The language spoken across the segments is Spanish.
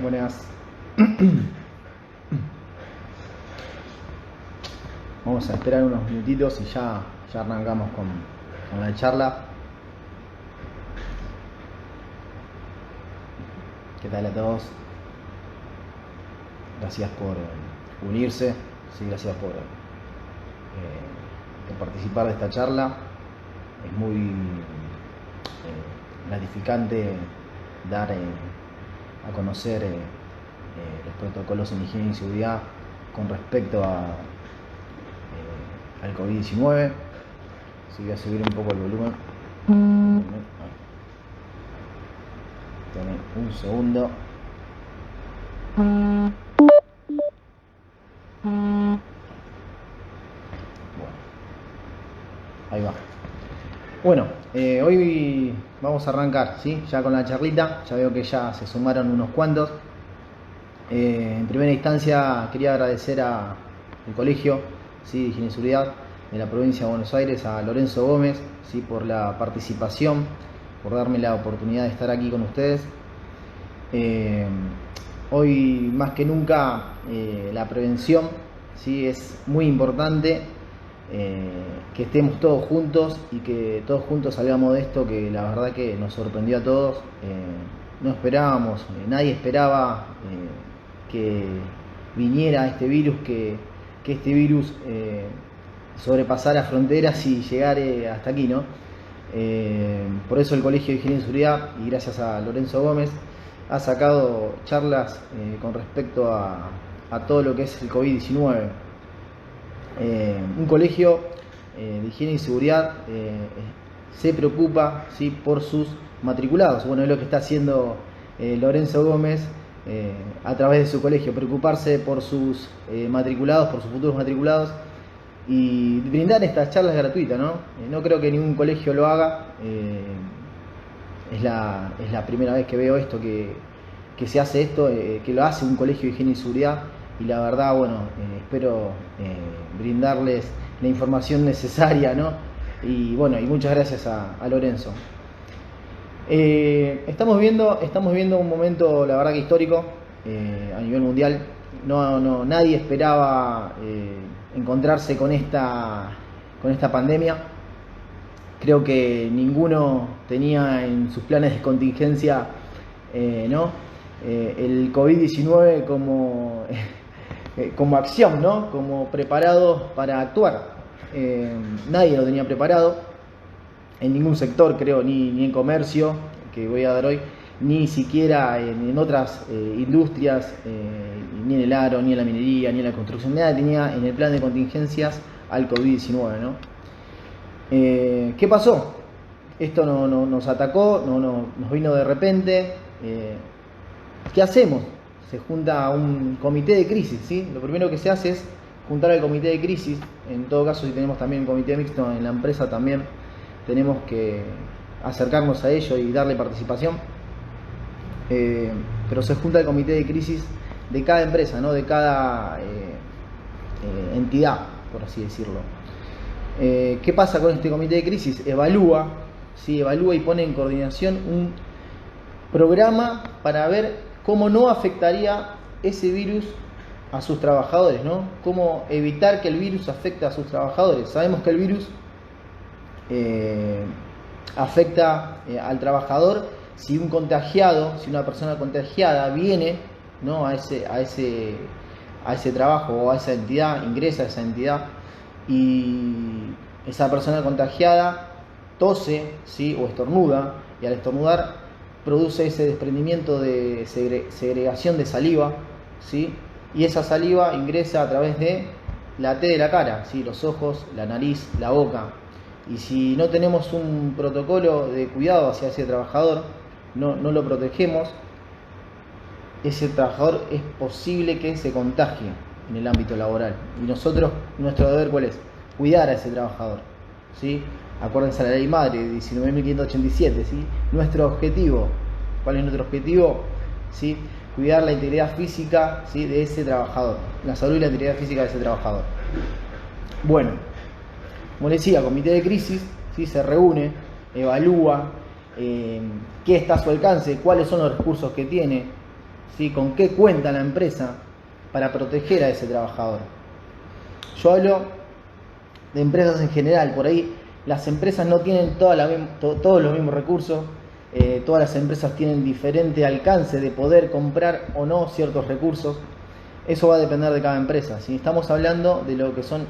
Buenas. Vamos a esperar unos minutitos y ya arrancamos con la charla. ¿Qué tal a todos? Gracias por unirse, sí, gracias por participar de esta charla. Es muy gratificante dar a conocer los protocolos en higiene y seguridad con respecto al COVID-19. Sí, voy a subir un poco el volumen. Dame un segundo. Bueno, ahí va. Bueno, hoy vamos a arrancar, ¿sí? Ya con la charlita. Ya veo que ya se sumaron unos cuantos. En primera instancia quería agradecer al colegio, ¿sí?, de higiene y seguridad de la provincia de Buenos Aires, a Lorenzo Gómez, ¿sí?, por la participación, por darme la oportunidad de estar aquí con ustedes. Hoy más que nunca la prevención, ¿sí?, es muy importante, que estemos todos juntos y que todos juntos salgamos de esto, que la verdad que nos sorprendió a todos. No esperábamos, nadie esperaba que viniera este virus, que este virus sobrepasara fronteras y llegara hasta aquí, ¿no? Por eso el Colegio de Higiene y Seguridad, y gracias a Lorenzo Gómez, ha sacado charlas con respecto a todo lo que es el COVID-19. Un colegio de higiene y seguridad se preocupa, ¿sí?, por sus matriculados. Bueno, es lo que está haciendo Lorenzo Gómez a través de su colegio, preocuparse por sus matriculados, por sus futuros matriculados, y brindar estas charlas gratuitas, ¿no? No creo que ningún colegio lo haga. Es la primera vez que veo esto, que se hace esto, que lo hace un colegio de higiene y seguridad, y la verdad, bueno, espero brindarles la información necesaria, ¿no? Y bueno, y muchas gracias a Lorenzo. Estamos viendo un momento, la verdad, que histórico a nivel mundial. Nadie esperaba encontrarse con esta pandemia. Creo que ninguno tenía en sus planes de contingencia el COVID-19 como acción, ¿no?, como preparado para actuar. Nadie lo tenía preparado en ningún sector, creo, ni en comercio, que voy a dar hoy, ni siquiera en otras industrias, ni en el agro, ni en la minería, ni en la construcción. Nadie tenía en el plan de contingencias al COVID-19, ¿no? ¿Qué pasó? Esto nos atacó, nos vino de repente. ¿Qué hacemos? Se junta un comité de crisis, ¿sí? Lo primero que se hace es juntar al comité de crisis. En todo caso, si tenemos también un comité mixto en la empresa, también tenemos que acercarnos a ello y darle participación. Pero se junta el comité de crisis de cada empresa, ¿no?, de cada entidad, por así decirlo. ¿Qué pasa con este comité de crisis? Evalúa y pone en coordinación un programa para ver cómo no afectaría ese virus a sus trabajadores, ¿no? Cómo evitar que el virus afecte a sus trabajadores. Sabemos que el virus afecta al trabajador si una persona contagiada viene, ¿no?, a ese trabajo o a esa entidad, ingresa a esa entidad, y esa persona contagiada tose, ¿sí?, o estornuda, y al estornudar produce ese desprendimiento de segregación de saliva, ¿sí?, y esa saliva ingresa a través de la T de la cara, ¿sí?, los ojos, la nariz, la boca. Y si no tenemos un protocolo de cuidado hacia ese trabajador, no lo protegemos, ese trabajador es posible que se contagie en el ámbito laboral. Y nuestro deber, ¿cuál es? Cuidar a ese trabajador, ¿sí? Acuérdense la ley madre, 19.587, ¿sí? Nuestro objetivo, ¿cuál es nuestro objetivo? ¿Sí? Cuidar la integridad física, ¿sí?, de ese trabajador, la salud y la integridad física de ese trabajador. Bueno, como les decía, comité de crisis, ¿sí?, se reúne, evalúa qué está a su alcance, cuáles son los recursos que tiene, ¿sí? ¿Con qué cuenta la empresa para proteger a ese trabajador? Yo hablo de empresas en general. Por ahí las empresas no tienen todos los mismos recursos. Todas las empresas tienen diferente alcance de poder comprar o no ciertos recursos. Eso va a depender de cada empresa. Si estamos hablando de lo que son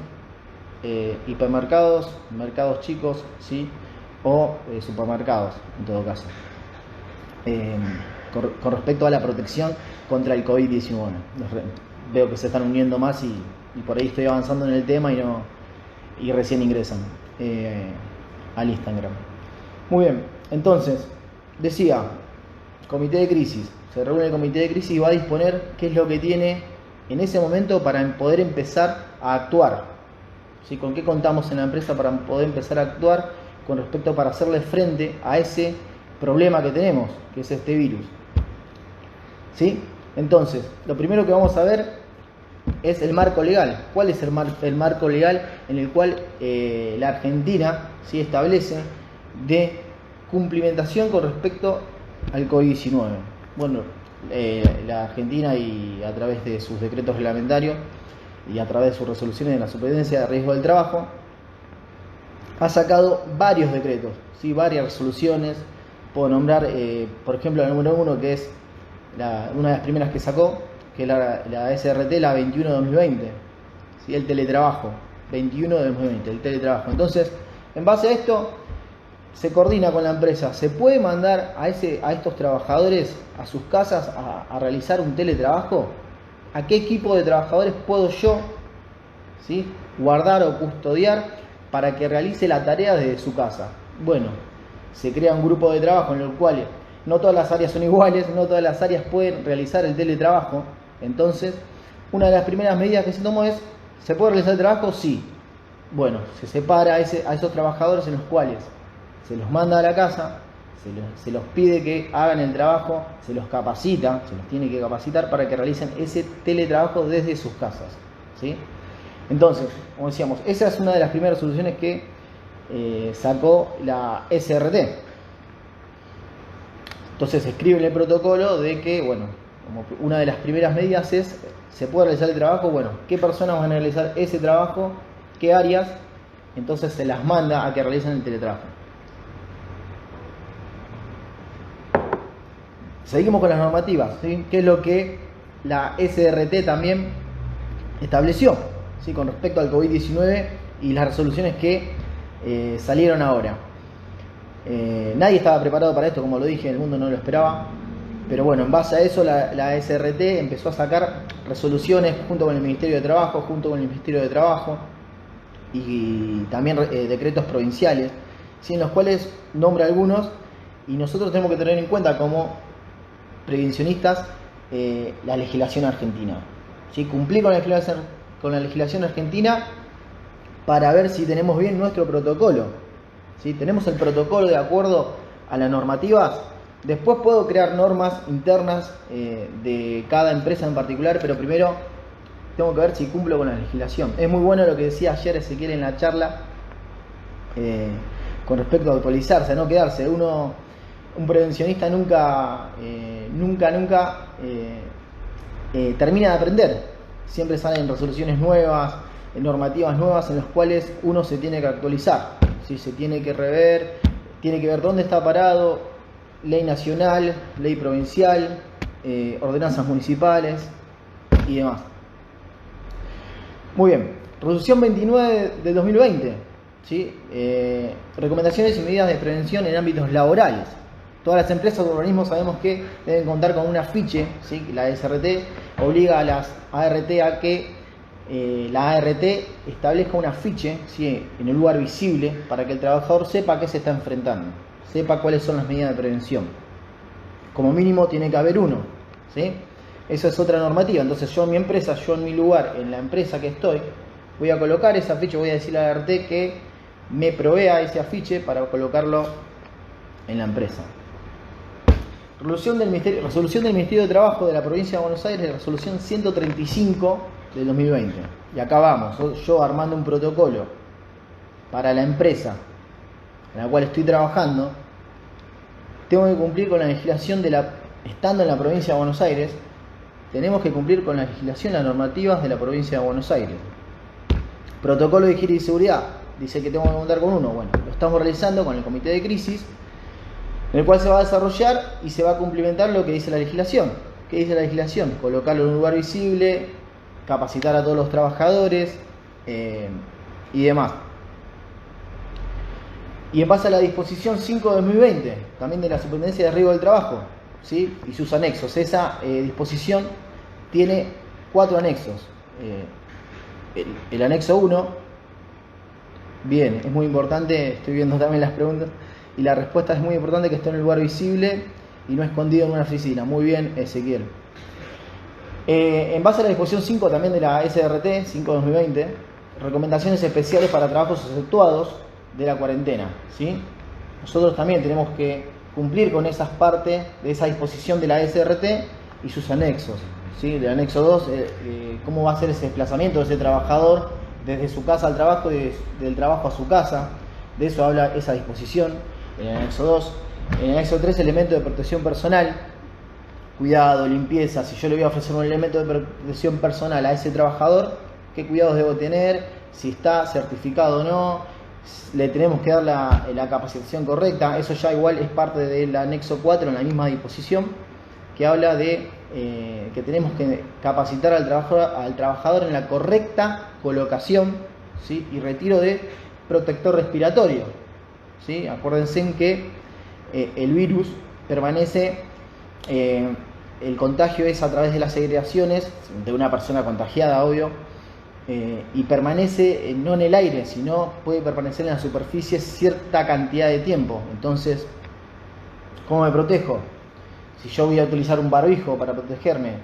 hipermercados, mercados chicos, ¿sí? O supermercados, en todo caso. Con respecto a la protección contra el COVID-19. Veo que se están uniendo más y por ahí estoy avanzando en el tema y recién ingresan al Instagram. Muy bien, entonces, decía, comité de crisis. Se reúne el comité de crisis y va a disponer qué es lo que tiene en ese momento para poder empezar a actuar. ¿Sí? ¿Con qué contamos en la empresa para poder empezar a actuar con respecto para hacerle frente a ese problema que tenemos, que es este virus? ¿Sí? Entonces, lo primero que vamos a ver es el marco legal. ¿Cuál es el marco legal en el cual la Argentina, ¿sí?, establece de cumplimentación con respecto al COVID-19? Bueno, la Argentina, y a través de sus decretos reglamentarios y a través de sus resoluciones de la Superintendencia de Riesgo del Trabajo, ha sacado varios decretos, ¿sí?, varias resoluciones. Puedo nombrar, por ejemplo, la número 1, que es una de las primeras que sacó, que es la SRT, la 21 de 2020, ¿sí?, el teletrabajo, 21 de 2020, el teletrabajo. Entonces, en base a esto, se coordina con la empresa. ¿Se puede mandar a estos trabajadores a sus casas a realizar un teletrabajo? ¿A qué equipo de trabajadores puedo yo, ¿sí?, guardar o custodiar para que realice la tarea desde su casa? Bueno, se crea un grupo de trabajo en el cual no todas las áreas son iguales, no todas las áreas pueden realizar el teletrabajo. Entonces, una de las primeras medidas que se tomó es: ¿se puede realizar el trabajo? Sí. Bueno, se separa a esos trabajadores, en los cuales se los manda a la casa, se los pide que hagan el trabajo, se los capacita, se los tiene que capacitar para que realicen ese teletrabajo desde sus casas, ¿sí? Entonces, como decíamos, esa es una de las primeras soluciones que sacó la SRT. Entonces se escribe en el protocolo de que, bueno, como una de las primeras medidas es: ¿se puede realizar el trabajo? Bueno, ¿qué personas van a realizar ese trabajo? ¿Qué áreas? Entonces se las manda a que realicen el teletrabajo. Seguimos con las normativas, ¿sí? ¿Qué es lo que la SRT también estableció, ¿sí?, con respecto al COVID-19 y las resoluciones que salieron ahora? Nadie estaba preparado para esto, como lo dije, el mundo no lo esperaba. Pero bueno, en base a eso la SRT empezó a sacar resoluciones junto con el Ministerio de Trabajo, y también decretos provinciales, ¿sí?, en los cuales nombra algunos, y nosotros tenemos que tener en cuenta como prevencionistas la legislación argentina, ¿sí? Cumplir con la legislación argentina para ver si tenemos bien nuestro protocolo, ¿sí? Tenemos el protocolo de acuerdo a las normativas. Después puedo crear normas internas de cada empresa en particular, pero primero tengo que ver si cumplo con la legislación. Es muy bueno lo que decía ayer Ezequiel en la charla con respecto a actualizarse, no quedarse. Un prevencionista nunca termina de aprender. Siempre salen resoluciones nuevas, normativas nuevas en las cuales uno se tiene que actualizar, ¿sí? Se tiene que rever, tiene que ver dónde está parado, ley nacional, ley provincial, ordenanzas municipales y demás. Muy bien, resolución 29 de 2020, ¿sí? Recomendaciones y medidas de prevención en ámbitos laborales. Todas las empresas o organismos sabemos que deben contar con un afiche, ¿sí? La SRT obliga a las ART a que la ART establezca un afiche, ¿sí?, en un lugar visible para que el trabajador sepa a qué se está enfrentando, sepa cuáles son las medidas de prevención. Como mínimo tiene que haber uno, ¿sí? Esa es otra normativa. Entonces yo en mi empresa, yo en mi lugar, en la empresa que estoy, voy a colocar ese afiche, voy a decirle a la ART que me provea ese afiche para colocarlo en la empresa. Resolución del Ministerio de Trabajo de la Provincia de Buenos Aires, resolución 135 del 2020. Y acá vamos, yo armando un protocolo para la empresa en la cual estoy trabajando, tengo que cumplir con la legislación estando en la Provincia de Buenos Aires, tenemos que cumplir con la legislación y las normativas de la provincia de Buenos Aires. Protocolo de higiene y seguridad, dice que tengo que contar con uno. Bueno, lo estamos realizando con el comité de crisis, en el cual se va a desarrollar y se va a cumplimentar lo que dice la legislación. ¿Qué dice la legislación? Colocarlo en un lugar visible, capacitar a todos los trabajadores y demás. Y en base a la disposición 5 de 2020, también de la Superintendencia de Riesgo del Trabajo, ¿sí? Y sus anexos. Esa disposición tiene 4 anexos. El anexo 1, bien, es muy importante, estoy viendo también las preguntas, y la respuesta es muy importante, que esté en un lugar visible y no escondido en una oficina. Muy bien, Ezequiel. En base a la disposición 5 también de la SRT, 5 de 2020, recomendaciones especiales para trabajos efectuados de la cuarentena, ¿sí? Nosotros también tenemos que cumplir con esas partes de esa disposición de la SRT y sus anexos, ¿sí? El anexo 2, cómo va a ser ese desplazamiento de ese trabajador desde su casa al trabajo y del trabajo a su casa. De eso habla esa disposición, en el anexo 2. En el anexo 3, elementos de protección personal, cuidado, limpieza. Si yo le voy a ofrecer un elemento de protección personal a ese trabajador, ¿qué cuidados debo tener? Si está certificado o no, le tenemos que dar la capacitación correcta. Eso ya igual es parte del anexo 4 en la misma disposición, que habla de que tenemos que capacitar al trabajador en la correcta colocación, ¿sí? Y retiro de protector respiratorio, ¿sí? Acuérdense en que el virus permanece, el contagio es a través de las segregaciones de una persona contagiada, obvio, y permanece no en el aire, sino puede permanecer en la superficie cierta cantidad de tiempo. Entonces, ¿cómo me protejo? Si yo voy a utilizar un barbijo para protegerme,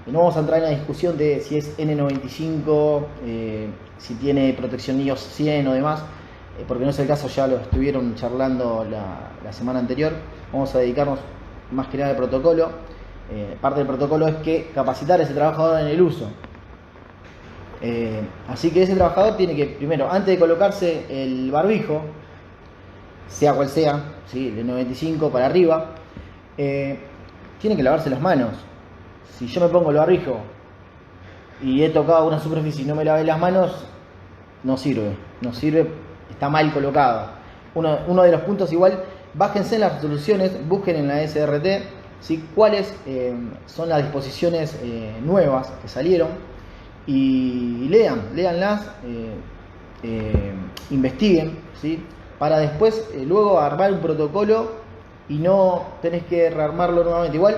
y no vamos a entrar en la discusión de si es N95, si tiene protección iOS 100 o demás, porque no es el caso, ya lo estuvieron charlando la semana anterior. Vamos a dedicarnos más que nada al protocolo. Parte del protocolo es que capacitar a ese trabajador en el uso. Así que ese trabajador tiene que, primero, antes de colocarse el barbijo, sea cual sea, ¿sí? De 95 para arriba, tiene que lavarse las manos. Si yo me pongo el barbijo y he tocado una superficie y no me lavé las manos, no sirve, está mal colocado. Uno de los puntos, igual, bájense en las resoluciones, busquen en la SRT, ¿sí? Cuáles son las disposiciones nuevas que salieron, y léanlas, investiguen, ¿sí? Para después luego armar un protocolo y no tenés que rearmarlo nuevamente. Igual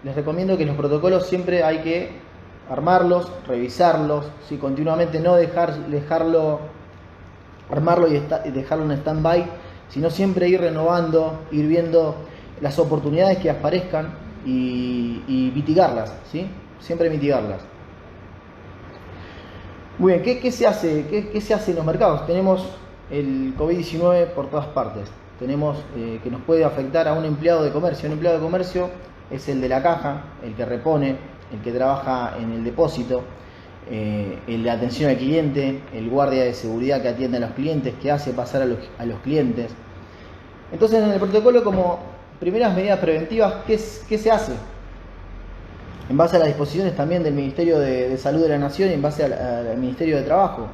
les recomiendo que los protocolos siempre hay que armarlos, revisarlos, ¿sí? Continuamente, no dejarlo armarlo y dejarlo en stand-by, sino siempre ir renovando, ir viendo las oportunidades que aparezcan y mitigarlas, ¿sí? Siempre mitigarlas. Muy bien, ¿qué se hace? ¿Qué se hace en los mercados? Tenemos el COVID-19 por todas partes. Tenemos que nos puede afectar a un empleado de comercio. Un empleado de comercio es el de la caja, el que repone, el que trabaja en el depósito, el de atención al cliente, el guardia de seguridad que atiende a los clientes, que hace pasar a los clientes. Entonces, en el protocolo, como primeras medidas preventivas, ¿qué se hace? En base a las disposiciones también del Ministerio de Salud de la Nación y en base al Ministerio de Trabajo,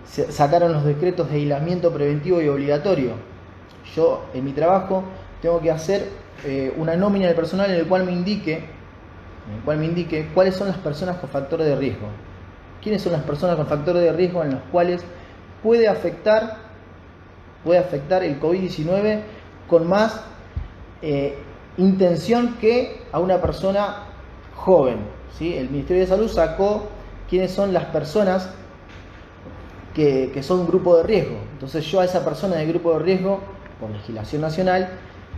se sacaron los decretos de aislamiento preventivo y obligatorio. Yo, en mi trabajo, tengo que hacer una nómina del personal en el cual me indique cuáles son las personas con factores de riesgo. ¿Quiénes son las personas con factores de riesgo en los cuales puede afectar el COVID-19 con más intención que a una persona joven, ¿sí? El Ministerio de Salud sacó quiénes son las personas que son un grupo de riesgo. Entonces yo a esa persona del grupo de riesgo, por legislación nacional,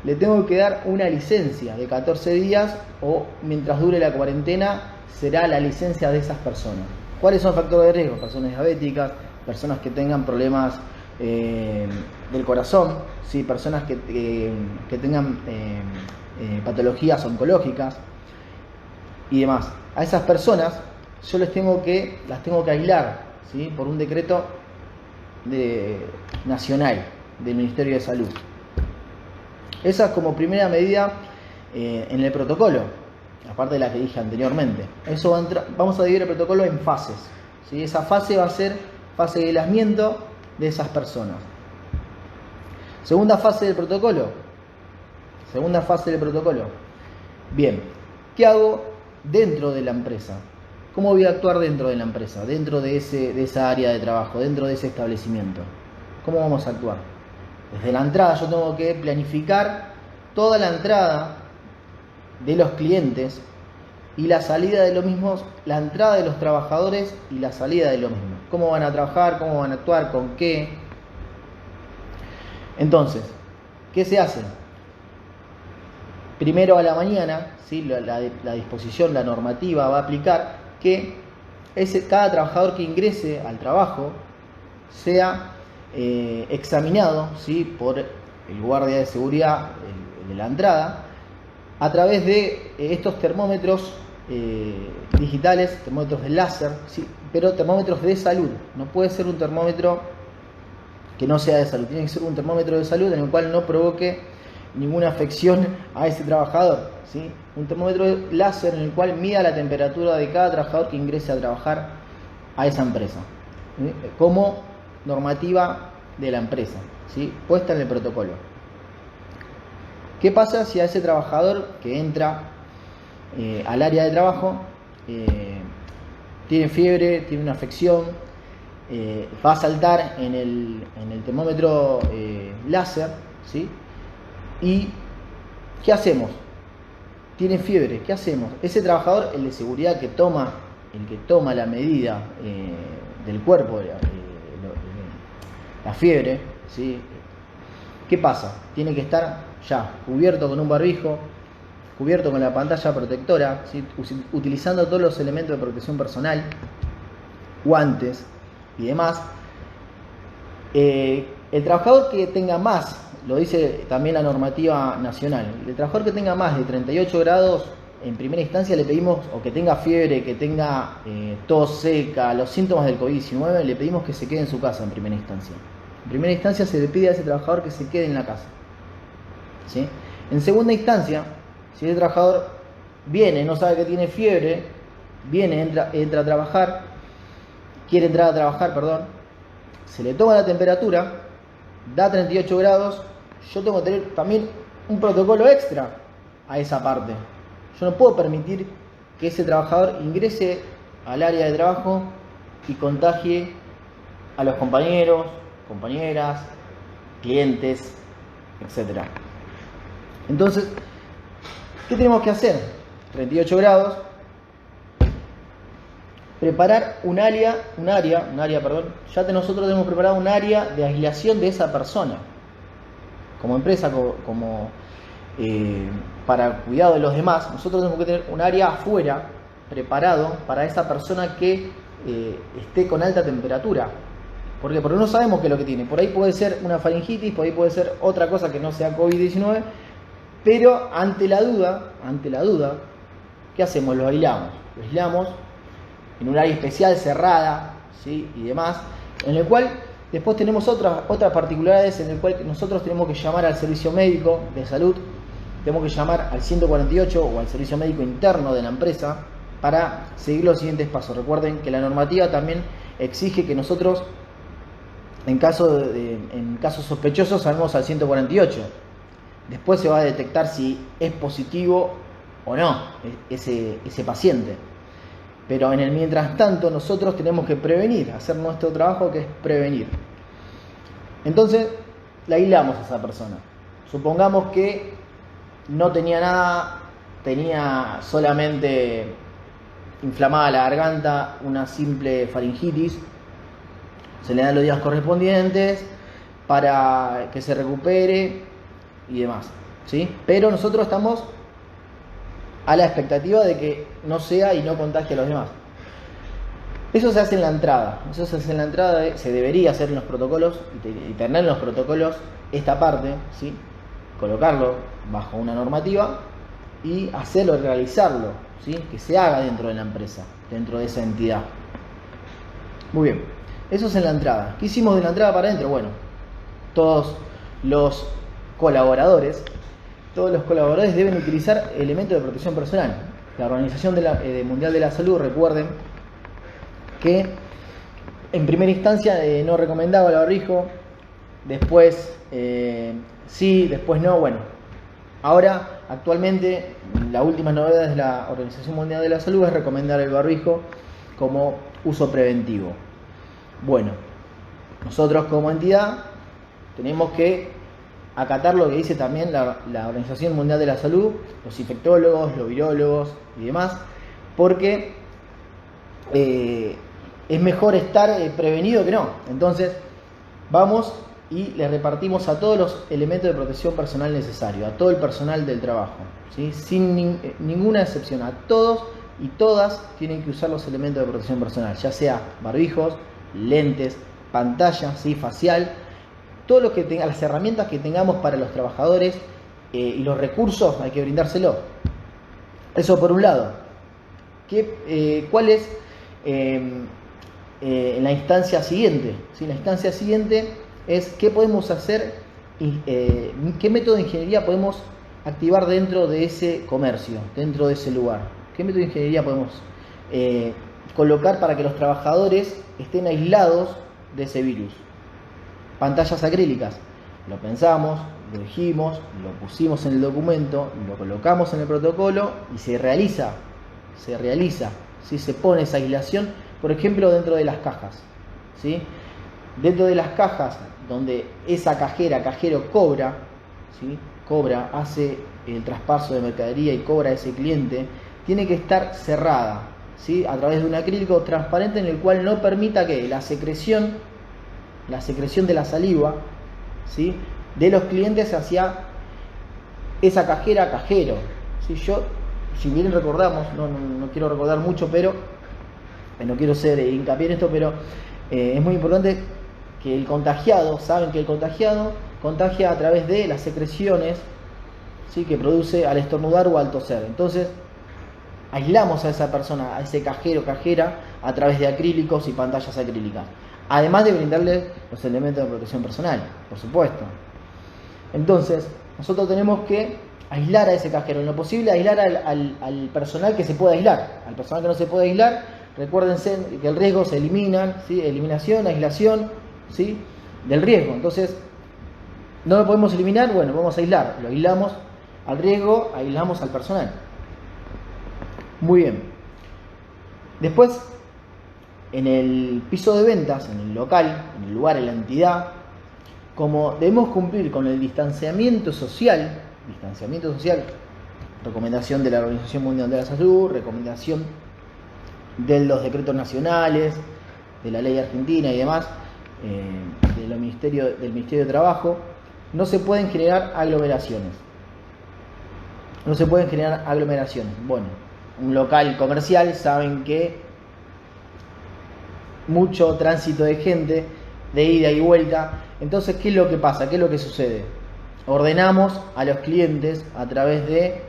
le tengo que dar una licencia de 14 días o mientras dure la cuarentena será la licencia de esas personas. ¿Cuáles son factores de riesgo? Personas diabéticas, personas que tengan problemas del corazón, ¿sí? Personas que tengan patologías oncológicas y demás. A esas personas yo las tengo que aislar, ¿sí? Por un decreto nacional del Ministerio de Salud. Esa es como primera medida en el protocolo. aparte de la que dije anteriormente. Eso vamos a dividir el protocolo en fases, ¿sí? Esa fase va a ser fase de aislamiento de esas personas. Segunda fase del protocolo. Bien, ¿qué hago dentro de la empresa? ¿Cómo voy a actuar dentro de la empresa? Dentro de esa área de trabajo, dentro de ese establecimiento. ¿Cómo vamos a actuar? Desde la entrada yo tengo que planificar toda la entrada de los clientes y la salida de los mismos, la entrada de los trabajadores y la salida de los mismos. ¿Cómo van a trabajar? ¿Cómo van a actuar? ¿Con qué? Entonces, ¿qué se hace? Primero a la mañana, ¿sí? la disposición, la normativa va a aplicar que cada trabajador que ingrese al trabajo sea examinado, ¿sí? por el guardia de seguridad de la entrada a través de estos termómetros digitales, termómetros de láser, ¿sí? Pero termómetros de salud. No puede ser un termómetro que no sea de salud, tiene que ser un termómetro de salud en el cual no provoque ninguna afección a ese trabajador, ¿sí? Un termómetro de láser en el cual mida la temperatura de cada trabajador que ingrese a trabajar a esa empresa, ¿sí? Como normativa de la empresa, ¿sí? Puesta en el protocolo. ¿Qué pasa si a ese trabajador que entra al área de trabajo tiene fiebre, tiene una afección, va a saltar en el termómetro láser, ¿sí? ¿Y qué hacemos? Tiene fiebre, ¿qué hacemos? Ese trabajador, el de seguridad el que toma la medida del cuerpo, la fiebre, ¿sí? ¿Qué pasa? Tiene que estar ya cubierto con un barbijo, cubierto con la pantalla protectora, ¿sí? Utilizando todos los elementos de protección personal, guantes y demás. El trabajador que tenga más, lo dice también la normativa nacional, el trabajador que tenga más de 38 grados, en primera instancia le pedimos, o que tenga fiebre, que tenga tos seca, los síntomas del COVID-19, le pedimos que se quede en su casa en primera instancia. En primera instancia se le pide a ese trabajador que se quede en la casa, ¿sí? En segunda instancia, si ese trabajador viene, no sabe que tiene fiebre, entra a trabajar, quiere entrar a trabajar, se le toma la temperatura, da 38 grados, yo tengo que tener también un protocolo extra a esa parte. Yo no puedo permitir que ese trabajador ingrese al área de trabajo y contagie a los compañeros, compañeras, clientes, etc. Entonces, ¿qué tenemos que hacer? 38 grados, preparar un área, ya nosotros tenemos preparado un área de aislación de esa persona. Como empresa, para cuidado de los demás, nosotros tenemos que tener un área afuera preparado para esa persona que esté con alta temperatura. ¿Por qué? Porque no sabemos qué es lo que tiene. Por ahí puede ser una faringitis, por ahí puede ser otra cosa que no sea COVID-19, pero ante la duda, ¿qué hacemos? Lo aislamos en un área especial, cerrada, ¿sí? Y demás, en el cual después tenemos otras particularidades en el cual nosotros tenemos que llamar al servicio médico de salud, tenemos que llamar al 148 o al servicio médico interno de la empresa para seguir los siguientes pasos. Recuerden que la normativa también exige que nosotros, en casos sospechosos, salgamos al 148. Después se va a detectar si es positivo o no ese paciente. Pero en el mientras tanto nosotros tenemos que prevenir, hacer nuestro trabajo, que es prevenir. Entonces la aislamos a esa persona. Supongamos que no tenía nada, tenía solamente inflamada la garganta, una simple faringitis. Se le dan los días correspondientes para que se recupere y demás, ¿sí? Pero nosotros estamos a la expectativa de que no sea y no contagie a los demás. Eso se hace en la entrada. Se debería hacer en los protocolos y tener en los protocolos esta parte, ¿sí? Colocarlo bajo una normativa y hacerlo, realizarlo, ¿sí? Que se haga dentro de la empresa, dentro de esa entidad. Muy bien, eso es en la entrada. ¿Qué hicimos de la entrada para adentro? Bueno, todos los colaboradores deben utilizar elementos de protección personal. La Organización Mundial de la Salud, recuerden que en primera instancia no recomendaba el barbijo, después sí, después no. Bueno, ahora actualmente la última novedad de la Organización Mundial de la Salud es recomendar el barbijo como uso preventivo. Bueno, nosotros como entidad tenemos que acatar lo que dice también la Organización Mundial de la Salud, los infectólogos, los virólogos y demás, porque es mejor estar prevenido que no. Entonces vamos y le repartimos a todos los elementos de protección personal necesarios, a todo el personal del trabajo, ¿sí? Sin ninguna excepción, a todos y todas tienen que usar los elementos de protección personal, ya sea barbijos, lentes, pantalla, ¿sí? Facial, todo lo que tenga, las herramientas que tengamos para los trabajadores y los recursos hay que brindárselo. Eso por un lado. ¿Cuál es la instancia siguiente? ¿Sí? La instancia siguiente es qué podemos hacer y qué método de ingeniería podemos activar dentro de ese comercio, dentro de ese lugar. ¿Qué método de ingeniería podemos colocar para que los trabajadores estén aislados de ese virus? Pantallas acrílicas. Lo pensamos, lo dijimos, lo pusimos en el documento, lo colocamos en el protocolo y se realiza, ¿sí? Se pone esa aislación, por ejemplo, dentro de las cajas, ¿sí? Dentro de las cajas donde esa cajero cobra, ¿sí? Hace el traspaso de mercadería y cobra a ese cliente, tiene que estar cerrada, ¿sí? A través de un acrílico transparente en el cual no permita que la secreción de la saliva, ¿sí? De los clientes hacia esa cajero, ¿sí? Si bien recordamos, no quiero recordar mucho, pero no quiero ser hincapié en esto, pero es muy importante que el contagiado, saben que el contagiado contagia a través de las secreciones, ¿sí? Que produce al estornudar o al toser. Entonces aislamos a esa persona, a ese cajera, a través de acrílicos y pantallas acrílicas, además de brindarle los elementos de protección personal, por supuesto. Entonces nosotros tenemos que aislar a ese cajero, en lo posible aislar al personal que se pueda aislar. Al personal que no se puede aislar, recuérdense que el riesgo se elimina, ¿sí? Eliminación, aislación, ¿sí? Del riesgo. Entonces no lo podemos eliminar, bueno, vamos a aislar, lo aislamos al riesgo, aislamos al personal. Muy bien. Después, en el piso de ventas, en el local, en el lugar, en la entidad, como debemos cumplir con el distanciamiento social, recomendación de la Organización Mundial de la Salud, recomendación de los decretos nacionales, de la ley argentina y demás, del Ministerio de Trabajo, no se pueden generar aglomeraciones. Bueno, un local comercial, saben que mucho tránsito de gente, de ida y vuelta. Entonces, ¿qué es lo que pasa? ¿Qué es lo que sucede? Ordenamos a los clientes a través de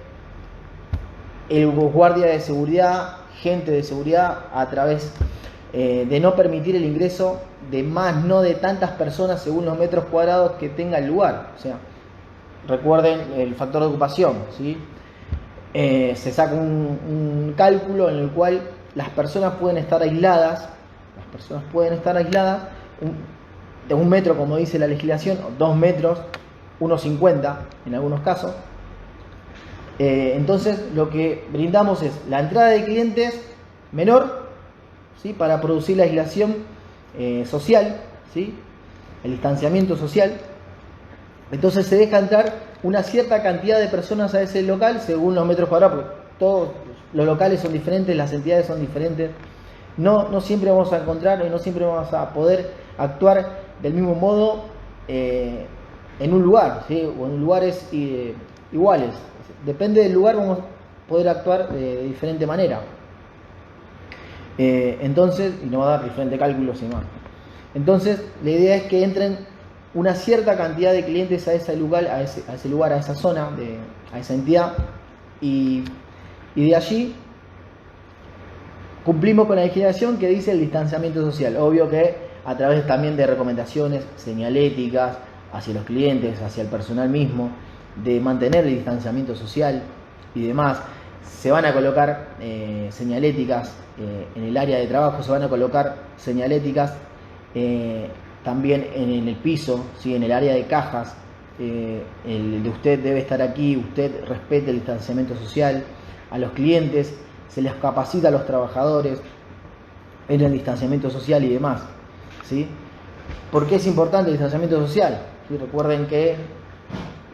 el guardia de seguridad, gente de seguridad, a través de no permitir el ingreso de más, no de tantas personas según los metros cuadrados que tenga el lugar. O sea, recuerden el factor de ocupación, ¿sí? Se saca un cálculo en el cual las personas pueden estar aisladas, de 1 metro, como dice la legislación, o 2 metros, 1,50 en algunos casos. Entonces lo que brindamos es la entrada de clientes menor, ¿sí? Para producir la aislación social, ¿sí? El distanciamiento social. Entonces se deja entrar una cierta cantidad de personas a ese local según los metros cuadrados, porque todos los locales son diferentes, las entidades son diferentes. No siempre vamos a encontrar y no siempre vamos a poder actuar del mismo modo en un lugar, ¿sí? O en lugares iguales. Depende del lugar, vamos a poder actuar de diferente manera. Entonces, y nos va a dar diferentes cálculos y más. Entonces, la idea es que entren una cierta cantidad de clientes a ese lugar, a esa zona, a esa entidad, y de allí cumplimos con la legislación que dice el distanciamiento social. Obvio que a través también de recomendaciones señaléticas hacia los clientes, hacia el personal mismo, de mantener el distanciamiento social y demás. se van a colocar señaléticas en el área de trabajo, se van a colocar señaléticas también en el piso, ¿sí? En el área de cajas. El de usted debe estar aquí, usted respete el distanciamiento social. A los clientes se les capacita a los trabajadores en el distanciamiento social y demás, ¿sí? ¿Por qué es importante el distanciamiento social? ¿Sí? Recuerden que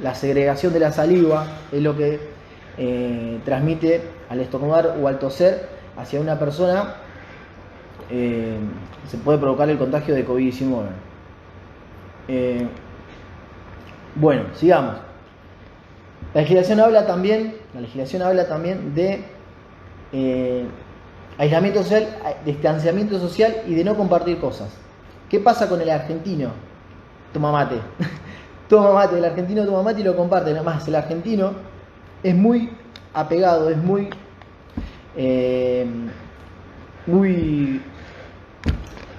la segregación de la saliva es lo que transmite al estornudar o al toser hacia una persona, se puede provocar el contagio de COVID-19. Bueno, sigamos. La legislación habla también de aislamiento social, distanciamiento social y de no compartir cosas. ¿Qué pasa con el argentino? Toma mate. Toma mate, el argentino toma mate y lo comparte. Nada más, el argentino es muy apegado, es muy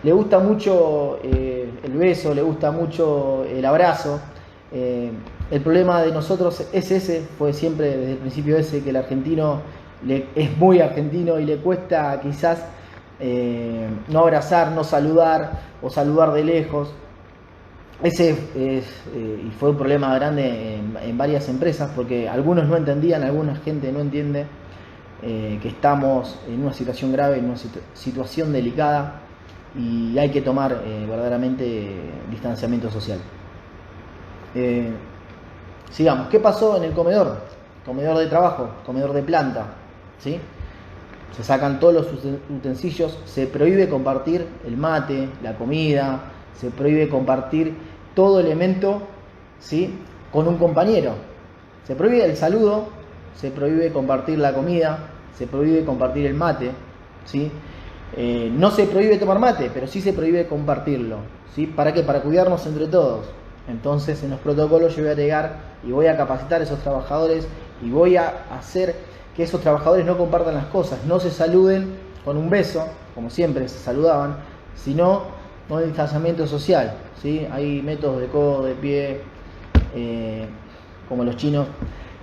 le gusta mucho el beso, le gusta mucho el abrazo. El problema de nosotros es ese, fue siempre desde el principio ese, que el argentino es muy argentino y le cuesta quizás no abrazar, no saludar o saludar de lejos. Ese y fue un problema grande en varias empresas, porque algunos no entendían, alguna gente no entiende que estamos en una situación grave, en una situación delicada, y hay que tomar verdaderamente distanciamiento social. Sigamos. ¿Qué pasó en el comedor? Comedor de trabajo, comedor de planta, ¿sí? Se sacan todos los utensilios, se prohíbe compartir el mate, la comida, se prohíbe compartir todo elemento, ¿sí?, con un compañero. Se prohíbe el saludo, se prohíbe compartir la comida, se prohíbe compartir el mate, ¿sí? No se prohíbe tomar mate, pero sí se prohíbe compartirlo, ¿sí? ¿Para qué? Para cuidarnos entre todos. Entonces, en los protocolos yo voy a llegar y voy a capacitar a esos trabajadores y voy a hacer que esos trabajadores no compartan las cosas, no se saluden con un beso, como siempre se saludaban, sino con el distanciamiento social, ¿sí? Hay métodos de codo, de pie, como los chinos,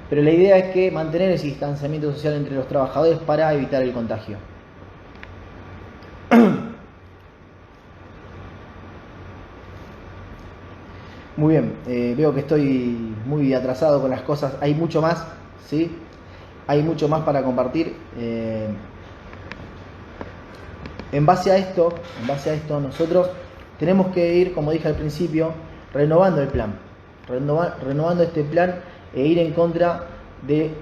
pero la idea es que mantener ese distanciamiento social entre los trabajadores para evitar el contagio. Muy bien, veo que estoy muy atrasado con las cosas, hay mucho más, ¿sí? Hay mucho más para compartir. En base a esto, nosotros tenemos que ir, como dije al principio, renovando el plan, renovando este plan e ir en contra de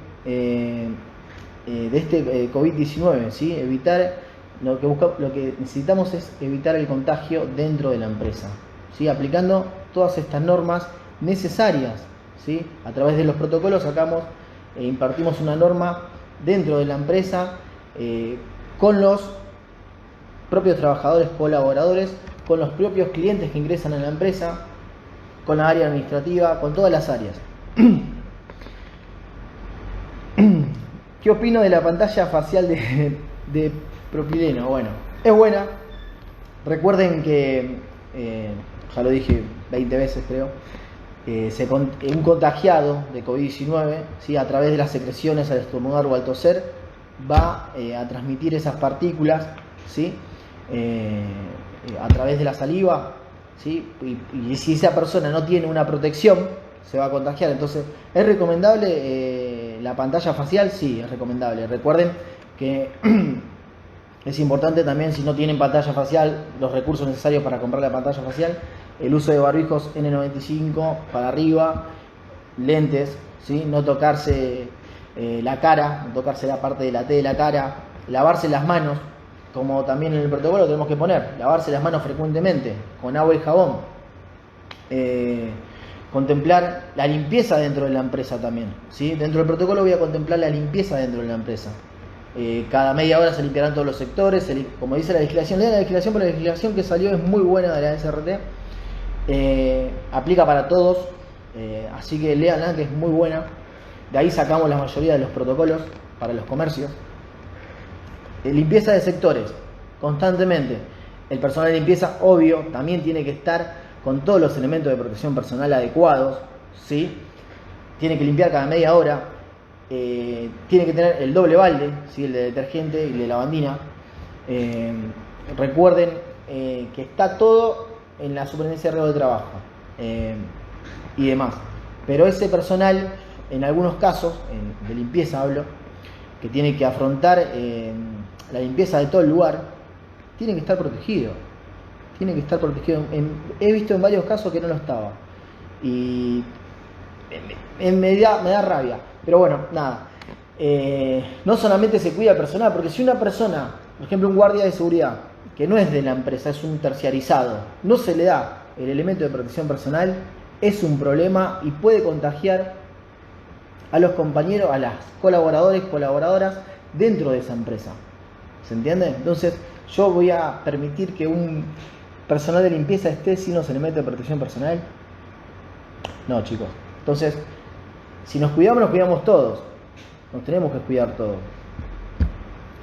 este COVID-19, ¿sí? Evitar, lo que necesitamos es evitar el contagio dentro de la empresa, ¿sí? Aplicando todas estas normas necesarias, ¿sí? A través de los protocolos sacamos impartimos una norma dentro de la empresa con los propios trabajadores colaboradores, con los propios clientes que ingresan a la empresa, con la área administrativa, con todas las áreas. ¿Qué opino de la pantalla facial de propileno? Bueno, es buena. Recuerden que, ya lo dije 20 veces creo, un contagiado de COVID-19, ¿sí?, a través de las secreciones al estornudar o al toser, va a transmitir esas partículas, ¿sí?, a través de la saliva, ¿sí? Y si esa persona no tiene una protección, se va a contagiar. Entonces, ¿es recomendable la pantalla facial? Sí, es recomendable. Recuerden que es importante también, si no tienen pantalla facial, los recursos necesarios para comprar la pantalla facial: el uso de barbijos N95 para arriba, lentes, ¿sí?, no tocarse la cara, no tocarse la parte de la T de la cara, lavarse las manos, como también en el protocolo tenemos que poner, lavarse las manos frecuentemente con agua y jabón. Contemplar la limpieza dentro de la empresa también, ¿sí? Dentro del protocolo voy a contemplar la limpieza dentro de la empresa. Cada media hora se limpiarán todos los sectores, como dice la legislación. Lean la legislación, pero la legislación que salió es muy buena de la SRT. Aplica para todos, así que léanla, que es muy buena. De ahí sacamos la mayoría de los protocolos para los comercios. Limpieza de sectores, constantemente. El personal de limpieza, obvio, también tiene que estar con todos los elementos de protección personal adecuados, ¿sí? Tiene que limpiar cada media hora. tiene que tener el doble balde, ¿sí? El de detergente y el de lavandina. Recuerden que está todo en la superintendencia de riesgo de trabajo y demás. Pero ese personal, en algunos casos, de limpieza hablo, que tiene que afrontar la limpieza de todo el lugar, tiene que estar protegido. Tiene que estar protegido. He visto en varios casos que no lo estaba. Y me da rabia. Pero bueno, nada. No solamente se cuida el personal, porque si una persona, por ejemplo un guardia de seguridad, que no es de la empresa, es un terciarizado, no se le da el elemento de protección personal, es un problema y puede contagiar a los compañeros, a las colaboradoras dentro de esa empresa. ¿Se entiende? Entonces yo voy a permitir que un personal de limpieza esté sin los elementos de protección personal. No, chicos. Entonces, si nos cuidamos todos. Nos tenemos que cuidar todos.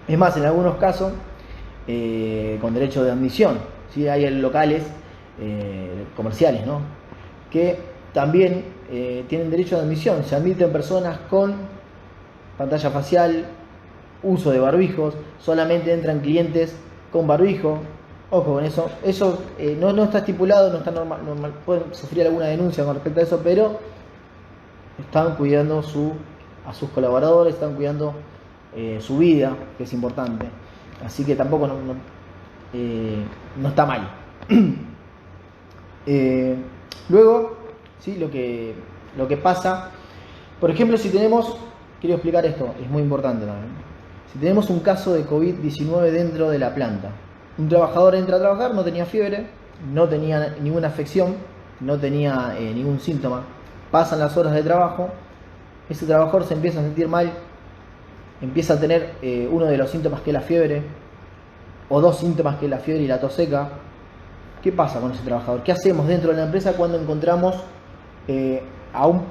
Es más, en algunos casos, con derecho de admisión, ¿sí? Hay locales comerciales, ¿no? Que también tienen derecho de admisión. Se admiten personas con pantalla facial, uso de barbijos, solamente entran clientes con barbijo. Ojo con eso. Eso no está estipulado, no está normal. Pueden sufrir alguna denuncia con respecto a eso, pero están cuidando a sus colaboradores, están cuidando su vida, que es importante. Así que tampoco no está mal. Luego, ¿sí? Lo que pasa, por ejemplo, si tenemos, quiero explicar esto, es muy importante también. Si tenemos un caso de COVID-19 dentro de la planta, un trabajador entra a trabajar, no tenía fiebre, no tenía ninguna afección, no tenía ningún síntoma, pasan las horas de trabajo, ese trabajador se empieza a sentir mal, empieza a tener uno de los síntomas que es la fiebre, o dos síntomas que es la fiebre y la tos seca. ¿Qué pasa con ese trabajador? ¿Qué hacemos dentro de la empresa cuando encontramos a un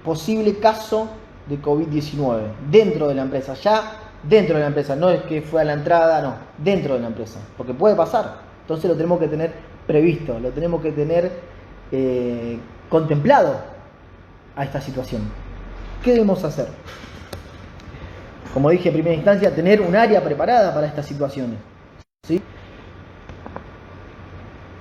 posible caso de COVID-19 dentro de la empresa? Ya dentro de la empresa, no es que fue a la entrada, no, dentro de la empresa, porque puede pasar. Entonces lo tenemos que tener previsto, lo tenemos que tener contemplado a esta situación. ¿Qué debemos hacer? Como dije en primera instancia, tener un área preparada para estas situaciones, ¿sí?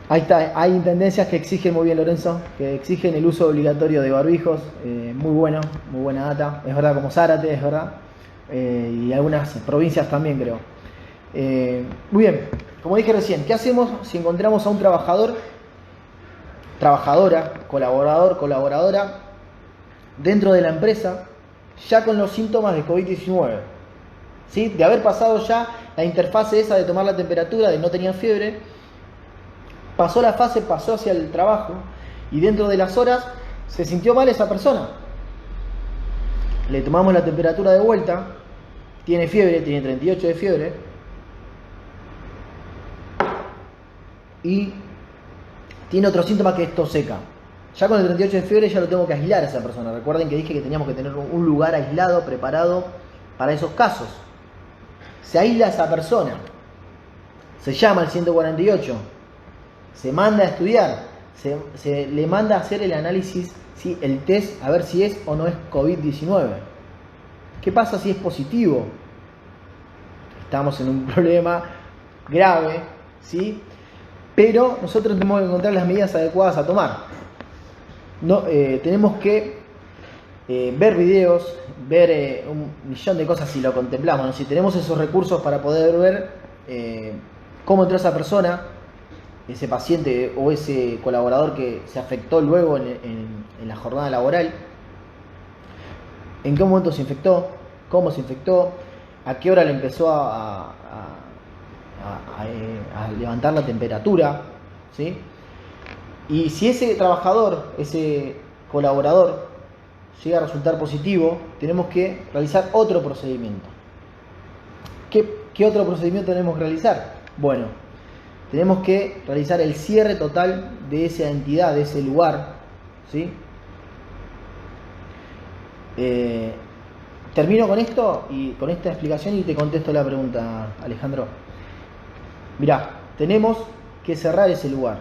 Ahí está, hay intendencias que exigen, muy bien Lorenzo, que exigen el uso obligatorio de barbijos, muy bueno, muy buena data, es verdad, como Zárate, es verdad, y algunas provincias también creo. Muy bien, como dije recién, ¿qué hacemos si encontramos a un trabajador, trabajadora, colaboradora, dentro de la empresa, ya con los síntomas de COVID-19? ¿Sí? De haber pasado ya la interfase esa de tomar la temperatura, de no tenía fiebre, pasó la fase, pasó hacia el trabajo y dentro de las horas se sintió mal esa persona. Le tomamos la temperatura de vuelta, tiene fiebre, tiene 38 de fiebre y tiene otro síntoma que es tos seca. Ya con el 38 de fiebre ya lo tengo que aislar a esa persona. Recuerden que dije que teníamos que tener un lugar aislado, preparado para esos casos. Se aísla a esa persona, se llama al 148, se manda a estudiar, se le manda a hacer el análisis, ¿sí? El test, a ver si es o no es COVID-19. ¿Qué pasa si es positivo? Estamos en un problema grave, ¿sí? Pero nosotros tenemos que encontrar las medidas adecuadas a tomar. No, tenemos que ver videos, ver un millón de cosas si lo contemplamos, ¿no? Si tenemos esos recursos para poder ver cómo entró esa persona, ese paciente o ese colaborador que se afectó luego en la jornada laboral, en qué momento se infectó, cómo se infectó, a qué hora le empezó a levantar la temperatura, ¿sí? Y si ese trabajador, ese colaborador llega a resultar positivo, tenemos que realizar otro procedimiento. ¿Qué otro procedimiento tenemos que realizar? Bueno, tenemos que realizar el cierre total de esa entidad, de ese lugar, ¿sí? Termino con esto y con esta explicación y te contesto la pregunta, Alejandro. Mirá, tenemos que cerrar ese lugar,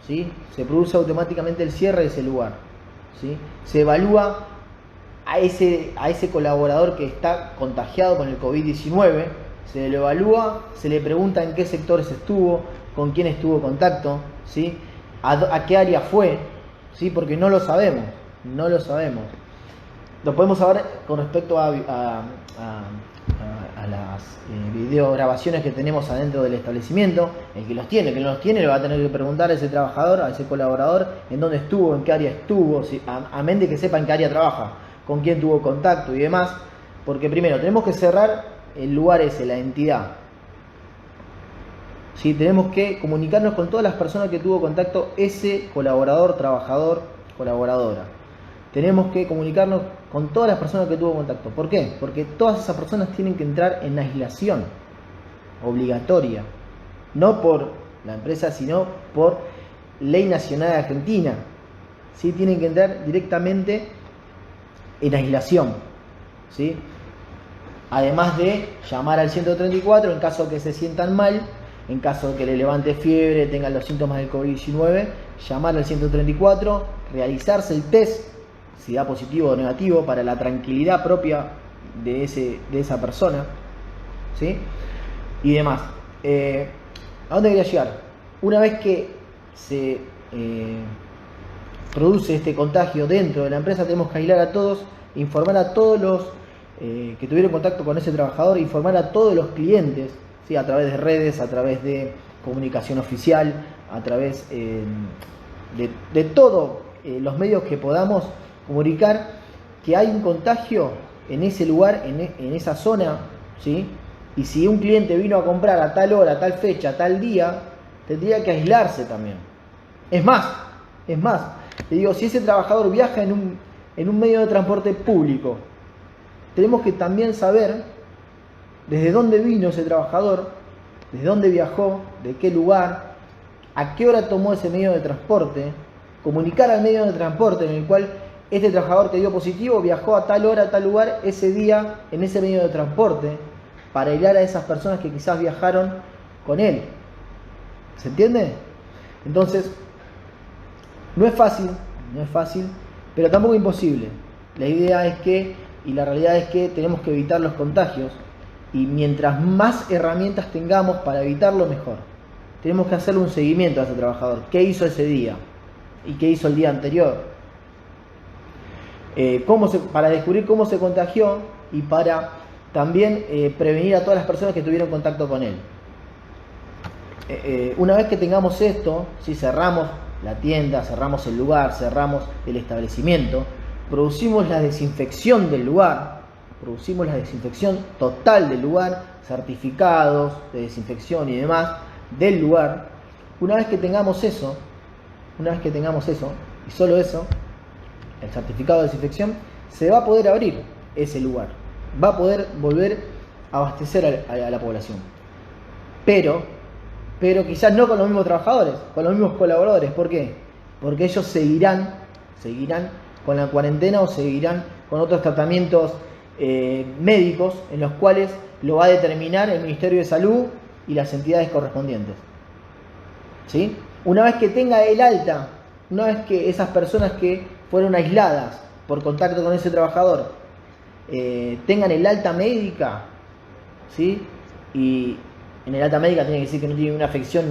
¿sí? Se produce automáticamente el cierre de ese lugar, ¿sí? Se evalúa a ese colaborador que está contagiado con el COVID-19, se lo evalúa, se le pregunta en qué sectores estuvo, con quién estuvo en contacto, ¿sí? A qué área fue, ¿sí? Porque no lo sabemos, no lo sabemos. Lo podemos saber con respecto a las videograbaciones que tenemos adentro del establecimiento. El que los tiene, que no los tiene, le va a tener que preguntar a ese trabajador, a ese colaborador, en dónde estuvo, en qué área estuvo, ¿sí? A menos de que sepa en qué área trabaja, con quién tuvo contacto y demás. Porque primero, tenemos que cerrar el lugar ese, la entidad. ¿Sí? Tenemos que comunicarnos con todas las personas que tuvo contacto ese colaborador, trabajador, colaboradora. Tenemos que comunicarnos con todas las personas que tuvo contacto. ¿Por qué? Porque todas esas personas tienen que entrar en aislación obligatoria. No por la empresa, sino por ley nacional de Argentina. ¿Sí? Tienen que entrar directamente en aislación. ¿Sí? Además de llamar al 134 en caso de que se sientan mal, en caso de que le levante fiebre, tengan los síntomas del COVID-19, llamar al 134, realizarse el test, si da positivo o negativo, para la tranquilidad propia de esa persona, ¿sí? Y demás. ¿A dónde quería llegar? Una vez que se produce este contagio dentro de la empresa, tenemos que aislar a todos, informar a todos los que tuvieron contacto con ese trabajador, informar a todos los clientes, ¿sí? A través de redes, a través de comunicación oficial, a través de todos los medios que podamos comunicar que hay un contagio en ese lugar, en esa zona, ¿sí? Y si un cliente vino a comprar a tal hora, a tal fecha, a tal día, tendría que aislarse también. Es más, le digo, si ese trabajador viaja en un medio de transporte público, tenemos que también saber desde dónde vino ese trabajador, desde dónde viajó, de qué lugar, a qué hora tomó ese medio de transporte, comunicar al medio de transporte en el cual este trabajador que dio positivo viajó a tal hora, a tal lugar, ese día, en ese medio de transporte, para aislar a esas personas que quizás viajaron con él. ¿Se entiende? Entonces, no es fácil, pero tampoco imposible. La idea es que, y la realidad es que tenemos que evitar los contagios, y mientras más herramientas tengamos para evitarlo, mejor. Tenemos que hacerle un seguimiento a ese trabajador. ¿Qué hizo ese día? ¿Y qué hizo el día anterior? Para descubrir cómo se contagió y para también prevenir a todas las personas que tuvieron contacto con él. Una vez que tengamos esto, si cerramos la tienda, cerramos el lugar, cerramos el establecimiento, producimos la desinfección del lugar, producimos la desinfección total del lugar, certificados de desinfección y demás del lugar. Una vez que tengamos eso, y solo eso, el certificado de desinfección, se va a poder abrir ese lugar, va a poder volver a abastecer a la población. Pero quizás no con los mismos trabajadores, con los mismos colaboradores. ¿Por qué? Porque ellos seguirán con la cuarentena o seguirán con otros tratamientos médicos en los cuales lo va a determinar el Ministerio de Salud y las entidades correspondientes. ¿Sí? Una vez que tenga el alta, una vez que esas personas que fueron aisladas por contacto con ese trabajador tengan el alta médica, ¿sí? Y en el alta médica tiene que decir que no tiene una afección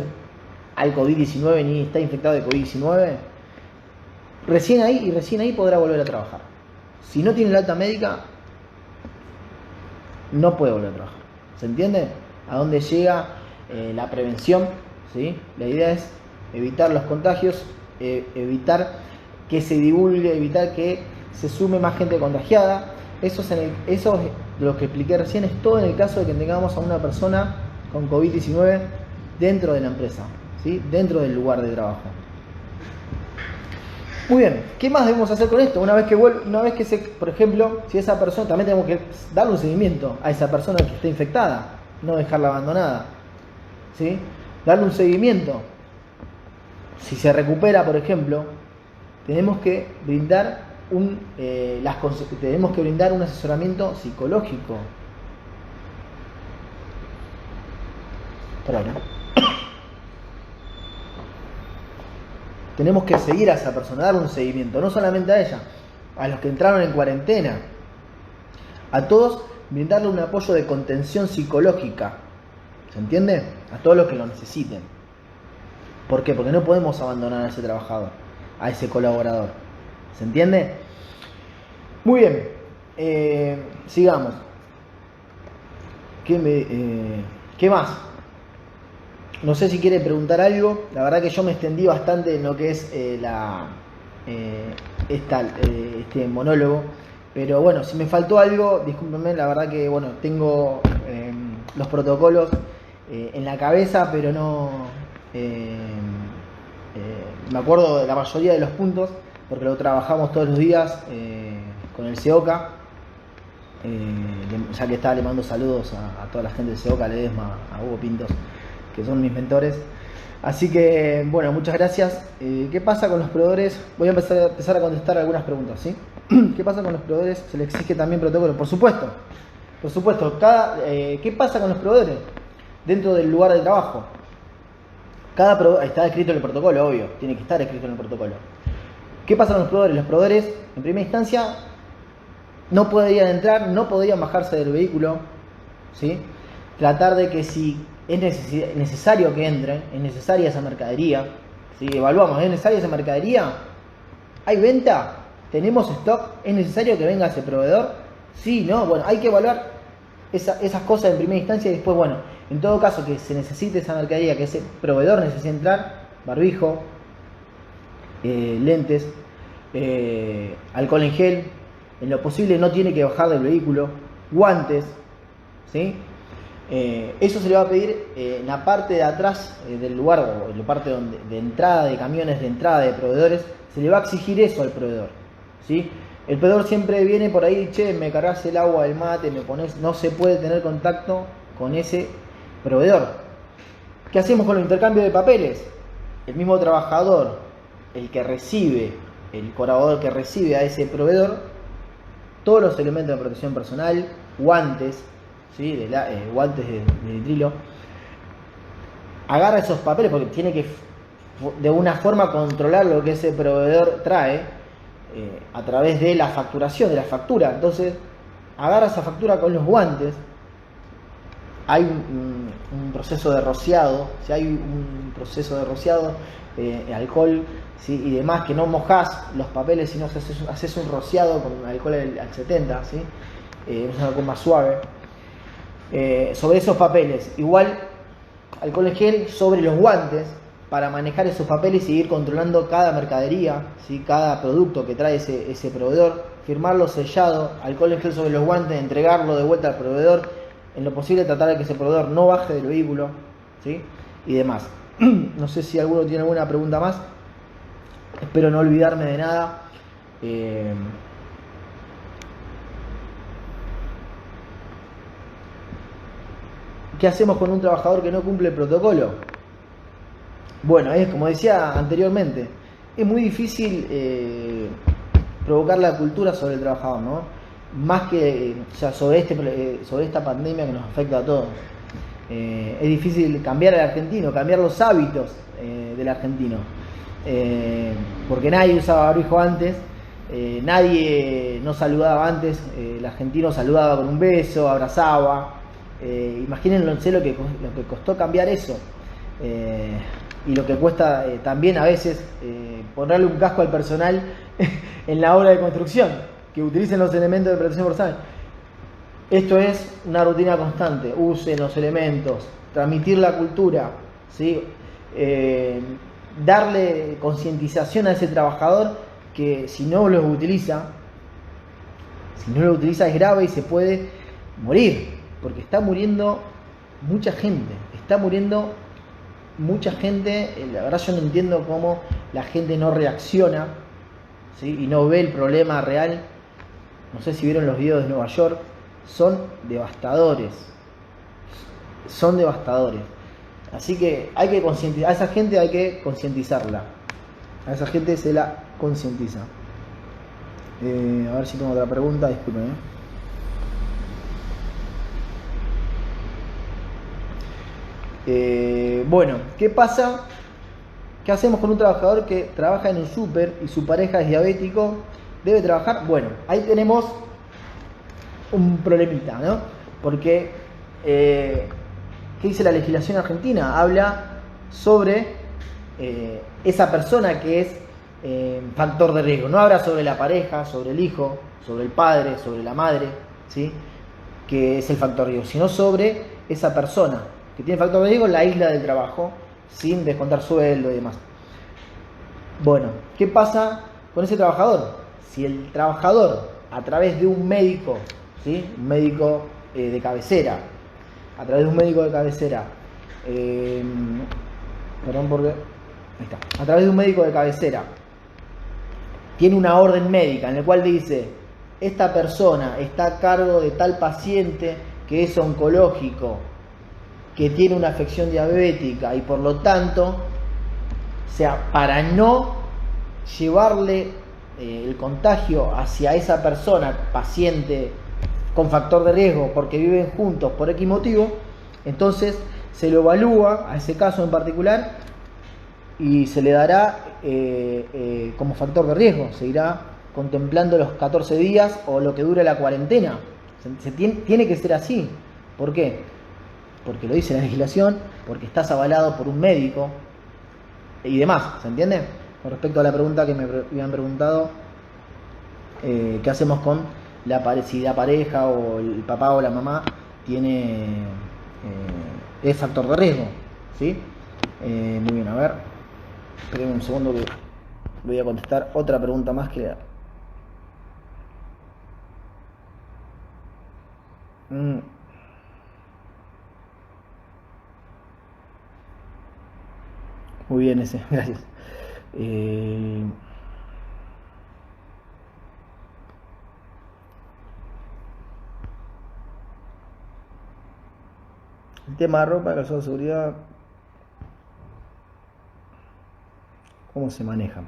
al COVID-19 ni está infectado de COVID-19, recién ahí podrá volver a trabajar. Si no tiene el alta médica, no puede volver a trabajar. ¿Se entiende? A dónde llega la prevención, ¿sí? La idea es evitar los contagios, evitar que se divulgue, evitar que se sume más gente contagiada. Eso es lo que expliqué recién, es todo en el caso de que tengamos a una persona con COVID-19 dentro de la empresa, ¿sí? Dentro del lugar de trabajo. Muy bien, ¿qué más debemos hacer con esto? Una vez que por ejemplo, si esa persona, también tenemos que darle un seguimiento a esa persona que está infectada, no dejarla abandonada, ¿sí? Darle un seguimiento. Si se recupera, por ejemplo, tenemos que brindar un asesoramiento psicológico. Tenemos que seguir a esa persona, darle un seguimiento, no solamente a ella, a los que entraron en cuarentena. A todos brindarle un apoyo de contención psicológica. ¿Se entiende? A todos los que lo necesiten. ¿Por qué? Porque no podemos abandonar a ese trabajador, a ese colaborador. ¿Se entiende? Muy bien. Sigamos. ¿Qué más? No sé si quiere preguntar algo. La verdad que yo me extendí bastante en lo que es este monólogo. Pero bueno, si me faltó algo, discúlpenme. La verdad que bueno, tengo los protocolos en la cabeza, pero no me acuerdo de la mayoría de los puntos, porque lo trabajamos todos los días con el CEOCA. Ya que está, le mando saludos a toda la gente del CEOCA, a Ledesma, a Hugo Pintos, que son mis mentores. Así que, bueno, muchas gracias. ¿Qué pasa con los proveedores? Voy a empezar a contestar algunas preguntas, ¿sí? ¿Qué pasa con los proveedores? ¿Se les exige también protocolo? Por supuesto. Por supuesto. ¿Qué pasa con los proveedores? Dentro del lugar de trabajo. Está escrito en el protocolo, obvio. Tiene que estar escrito en el protocolo. ¿Qué pasa con los proveedores? Los proveedores, en primera instancia, no podrían entrar, no podrían bajarse del vehículo, ¿sí? Tratar de que si es necesario que entren, es necesaria esa mercadería, ¿sí? Evaluamos, ¿es necesaria esa mercadería? ¿Hay venta? ¿Tenemos stock? ¿Es necesario que venga ese proveedor? Sí, ¿no? Bueno, hay que evaluar esas cosas en primera instancia y después, bueno, en todo caso que se necesite esa mercadería, que ese proveedor necesite entrar, barbijo, lentes, alcohol en gel, en lo posible no tiene que bajar del vehículo, guantes, ¿sí? Eso se le va a pedir en la parte de atrás del lugar, o en la parte de entrada de camiones, de entrada de proveedores, se le va a exigir eso al proveedor, ¿sí? El proveedor siempre viene por ahí, che, me cargas el agua del mate, me pones, no se puede tener contacto con ese proveedor. ¿Qué hacemos con el intercambio de papeles? El mismo trabajador, el que recibe, el colaborador que recibe a ese proveedor, todos los elementos de protección personal, guantes, ¿sí? Guantes de nitrilo, agarra esos papeles porque tiene que de una forma controlar lo que ese proveedor trae a través de la facturación, de la factura. Entonces agarra esa factura con los guantes. Hay un proceso de rociado, si hay un proceso de rociado, alcohol, ¿sí? Y demás, que no mojás los papeles, sino haces un rociado con alcohol al 70, ¿sí? Es un alcohol más suave. Sobre esos papeles, igual alcohol en gel sobre los guantes para manejar esos papeles y ir controlando cada mercadería, ¿sí? Cada producto que trae ese proveedor, firmarlo sellado, alcohol en gel sobre los guantes, entregarlo de vuelta al proveedor, en lo posible tratar de que ese proveedor no baje del vehículo, ¿sí? Y demás. No sé si alguno tiene alguna pregunta más, espero no olvidarme de nada. ¿Qué hacemos con un trabajador que no cumple el protocolo? Bueno, es como decía anteriormente, es muy difícil provocar la cultura sobre el trabajador, ¿no? Más que sobre esta pandemia que nos afecta a todos. Es difícil cambiar al argentino, cambiar los hábitos del argentino. Porque nadie usaba barbijo antes, nadie no saludaba antes, el argentino saludaba con un beso, abrazaba. Imagínense lo que costó cambiar eso. Y lo que cuesta también a veces ponerle un casco al personal en la obra de construcción, que utilicen los elementos de protección personal. Esto es una rutina constante, usen los elementos, transmitir la cultura, ¿sí? Darle concientización a ese trabajador que si no los utiliza es grave y se puede morir, porque está muriendo mucha gente, la verdad yo no entiendo cómo la gente no reacciona, ¿sí? Y no ve el problema real. No sé si vieron los videos de Nueva York, son devastadores, así que hay que concientizar, a esa gente hay que concientizarla, a esa gente se la concientiza. A ver si tengo otra pregunta, disculpen. Bueno, ¿qué pasa? ¿Qué hacemos con un trabajador que trabaja en un súper y su pareja es diabético ¿Debe trabajar? Bueno, ahí tenemos un problemita, ¿no? Porque, ¿qué dice la legislación argentina? Habla sobre esa persona que es factor de riesgo. No habla sobre la pareja, sobre el hijo, sobre el padre, sobre la madre, ¿sí? Que es el factor de riesgo, sino sobre esa persona que tiene factor de riesgo en la isla del trabajo, sin descontar sueldo y demás. Bueno, ¿qué pasa con ese trabajador? Si el trabajador, a través de un médico, ¿sí? Un médico de cabecera, a través de un médico de cabecera, perdón porque... Ahí está. A través de un médico de cabecera, tiene una orden médica en la cual dice: esta persona está a cargo de tal paciente que es oncológico, que tiene una afección diabética y por lo tanto, o sea, para no llevarle el contagio hacia esa persona, paciente con factor de riesgo, porque viven juntos por X motivo, entonces se lo evalúa a ese caso en particular y se le dará como factor de riesgo. Se irá contemplando los 14 días o lo que dure la cuarentena. Tiene que ser así. ¿Por qué? Porque lo dice la legislación, porque estás avalado por un médico y demás. ¿Se entiende? Con respecto a la pregunta que me habían preguntado, ¿qué hacemos con si la pareja o el papá o la mamá es factor de riesgo? ¿Sí? Muy bien, a ver. Esperen un segundo que voy a contestar otra pregunta más que... Muy bien ese, gracias. El tema de ropa, calzado de seguridad, ¿cómo se maneja?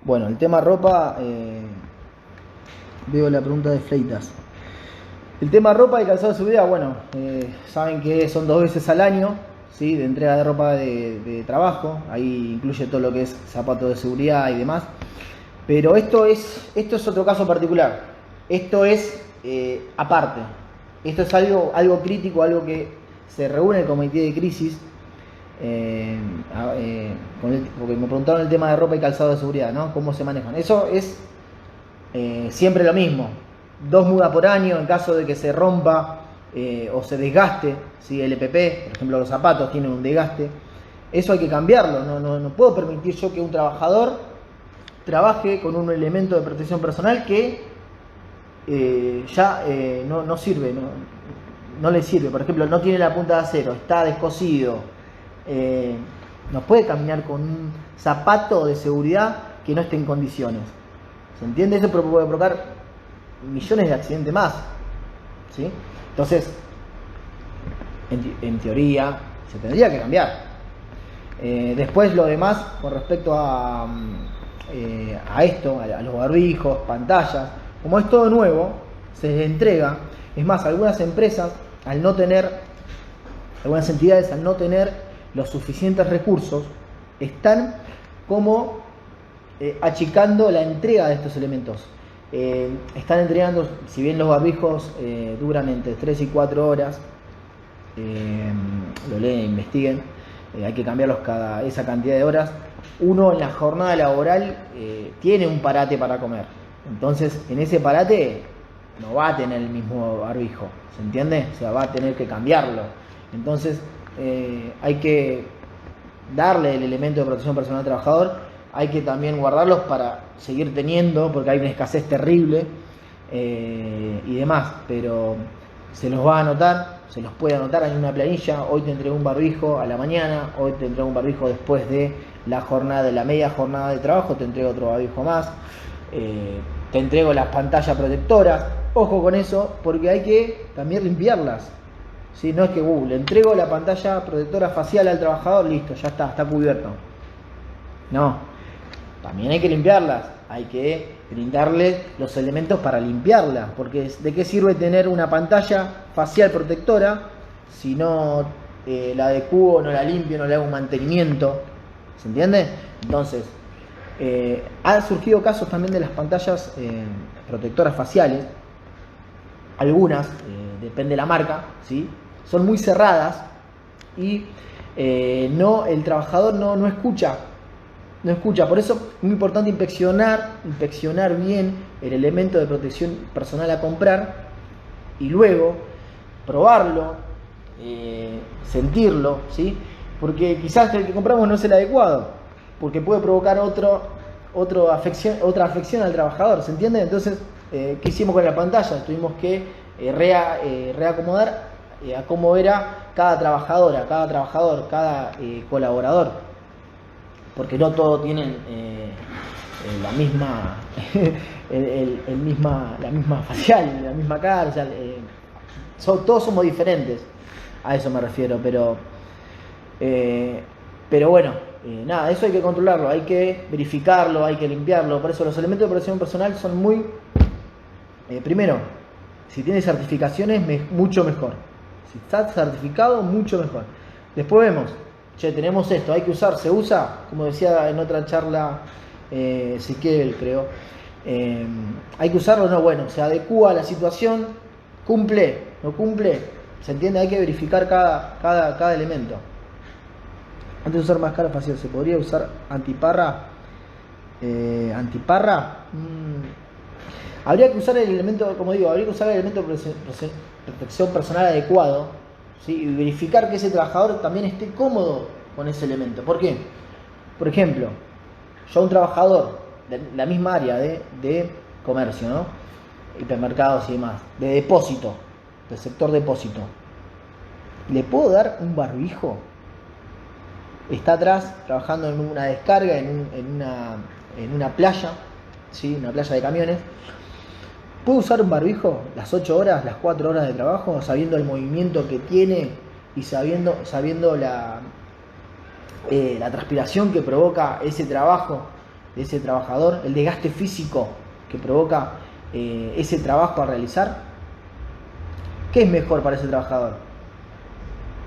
Bueno, el tema ropa, veo la pregunta de Fleitas. El tema ropa y calzado de seguridad, bueno, saben que son 2 veces al año, ¿sí? De entrega de ropa de trabajo. Ahí incluye todo lo que es zapatos de seguridad y demás. Pero esto es otro caso particular. Esto es aparte. Esto es algo crítico, algo que se reúne el comité de crisis. Porque me preguntaron el tema de ropa y calzado de seguridad, ¿no? ¿Cómo se manejan? Eso es siempre lo mismo. 2 mudas por año en caso de que se rompa o se desgaste, ¿sí? El EPP, por ejemplo, los zapatos tienen un desgaste. Eso hay que cambiarlo. No puedo permitir yo que un trabajador trabaje con un elemento de protección personal que no sirve, no le sirve. Por ejemplo, no tiene la punta de acero, está descosido. No puede caminar con un zapato de seguridad que no esté en condiciones. ¿Se entiende? Eso puede provocar millones de accidentes más, ¿sí? Entonces, en teoría, se tendría que cambiar. Después lo demás, con respecto a esto, a los barbijos, pantallas, como es todo nuevo, se les entrega. Es más, algunas empresas, algunas entidades, al no tener los suficientes recursos, están como achicando la entrega de estos elementos. Están entregando, si bien los barbijos duran entre 3 y 4 horas, lo leen, investiguen, hay que cambiarlos cada esa cantidad de horas. Uno en la jornada laboral tiene un parate para comer, entonces en ese parate no va a tener el mismo barbijo, ¿se entiende? O sea, va a tener que cambiarlo. Entonces hay que darle el elemento de protección personal al trabajador. Hay que también guardarlos para seguir teniendo, porque hay una escasez terrible y demás, pero se los va a anotar, se los puede anotar en una planilla. Hoy te entrego un barbijo a la mañana, hoy te entrego un barbijo después de la media jornada de trabajo, te entrego otro barbijo más, te entrego las pantallas protectoras. Ojo con eso, porque hay que también limpiarlas, ¿sí? No es que le entrego la pantalla protectora facial al trabajador, listo, ya está cubierto. No, también hay que limpiarlas, hay que brindarle los elementos para limpiarlas, porque ¿de qué sirve tener una pantalla facial protectora si no la adecuo, no la limpio, no le hago un mantenimiento? ¿Se entiende? Entonces, Han surgido casos también de las pantallas protectoras faciales. Algunas, depende de la marca, ¿sí? Son muy cerradas y el trabajador no escucha. No escucha, por eso es muy importante inspeccionar bien el elemento de protección personal a comprar y luego probarlo, sentirlo, ¿sí? Porque quizás el que compramos no es el adecuado, porque puede provocar otra afección al trabajador, ¿se entiende? Entonces, ¿qué hicimos con la pantalla? Tuvimos que reacomodar a cómo era cada trabajador, cada colaborador. Porque no todos tienen la misma la misma facial, la misma cara, o sea, todos somos diferentes, a eso me refiero, pero bueno, nada, eso hay que controlarlo, hay que verificarlo, hay que limpiarlo. Por eso los elementos de protección personal son muy, primero, si tiene certificaciones, mucho mejor. Si está certificado, mucho mejor. Después vemos, che, tenemos esto, hay que usar, se usa, como decía en otra charla Siquel, creo, hay que usarlo o no, bueno, se adecúa a la situación, cumple, no cumple, se entiende, hay que verificar cada elemento. Antes de usar máscara facial, ¿se podría usar antiparra? ¿Antiparra? Habría que usar el elemento, como digo, habría que usar el elemento de protección personal adecuado, ¿sí? Y verificar que ese trabajador también esté cómodo con ese elemento. ¿Por qué? Por ejemplo, yo a un trabajador de la misma área de comercio, ¿no? Hipermercados y demás, de depósito, del sector depósito, ¿le puedo dar un barbijo? Está atrás trabajando en una descarga, en una playa, ¿sí? Una playa de camiones. ¿Puedo usar un barbijo las 8 horas, las 4 horas de trabajo, sabiendo el movimiento que tiene y sabiendo la transpiración que provoca ese trabajo de ese trabajador, el desgaste físico que provoca ese trabajo a realizar? ¿Qué es mejor para ese trabajador?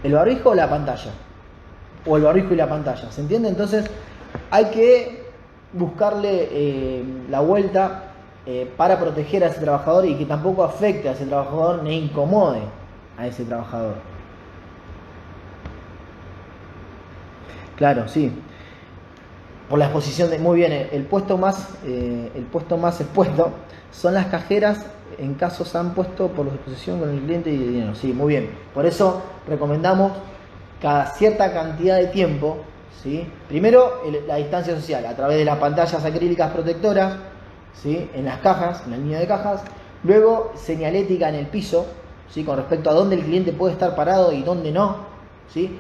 ¿El barbijo o la pantalla? O el barbijo y la pantalla, ¿se entiende? Entonces hay que buscarle la vuelta para proteger a ese trabajador y que tampoco afecte a ese trabajador ni incomode a ese trabajador. Claro, sí. Por la exposición muy bien, el puesto más expuesto son las cajeras en casos han puesto por la exposición con el cliente y el dinero. Sí, muy bien. Por eso recomendamos cada cierta cantidad de tiempo, ¿sí? Primero la distancia social a través de las pantallas acrílicas protectoras, ¿sí? En las cajas, en la línea de cajas. Luego señalética en el piso, ¿sí? Con respecto a dónde el cliente puede estar parado y dónde no, ¿sí?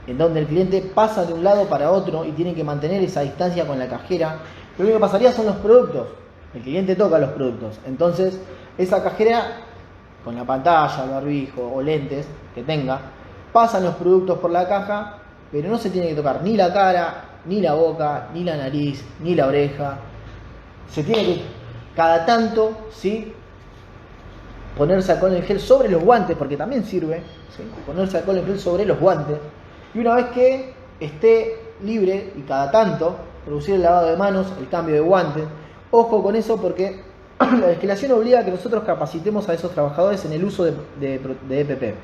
En donde el cliente pasa de un lado para otro y tiene que mantener esa distancia con la cajera. Lo único que pasaría son los productos. El cliente toca los productos. Entonces, esa cajera, con la pantalla, el barbijo o lentes que tenga, pasan los productos por la caja, pero no se tiene que tocar ni la cara, ni la boca, ni la nariz, ni la oreja. Se tiene que, cada tanto, ¿sí? Ponerse alcohol en gel sobre los guantes, porque también sirve, ¿sí? Ponerse alcohol en gel sobre los guantes. Y una vez que esté libre y cada tanto, producir el lavado de manos, el cambio de guantes. Ojo con eso porque la legislación obliga a que nosotros capacitemos a esos trabajadores en el uso de EPP.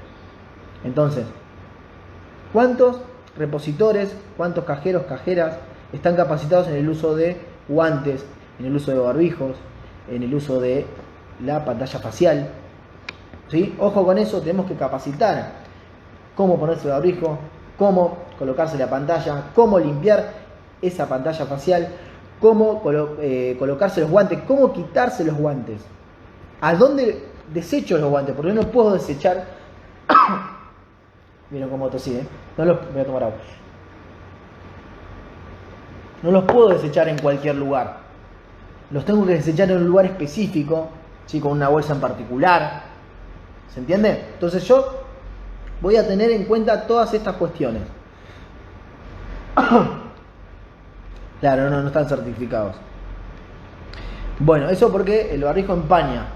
Entonces, ¿cuántos repositores, cuántos cajeros, cajeras están capacitados en el uso de guantes, en el uso de barbijos, en el uso de la pantalla facial? ¿Sí? Ojo con eso, tenemos que capacitar cómo ponerse el barbijo, cómo colocarse la pantalla, cómo limpiar esa pantalla facial, cómo colocarse los guantes, cómo quitarse los guantes, a dónde desecho los guantes, porque no puedo desechar. Vieron cómo tosí, no los voy a tomar agua. No los puedo desechar en cualquier lugar. Los tengo que desechar en un lugar específico, ¿sí? Con una bolsa en particular. ¿Se entiende? Entonces yo voy a tener en cuenta todas estas cuestiones. Claro, no están certificados. Bueno, eso porque el barbijo empaña.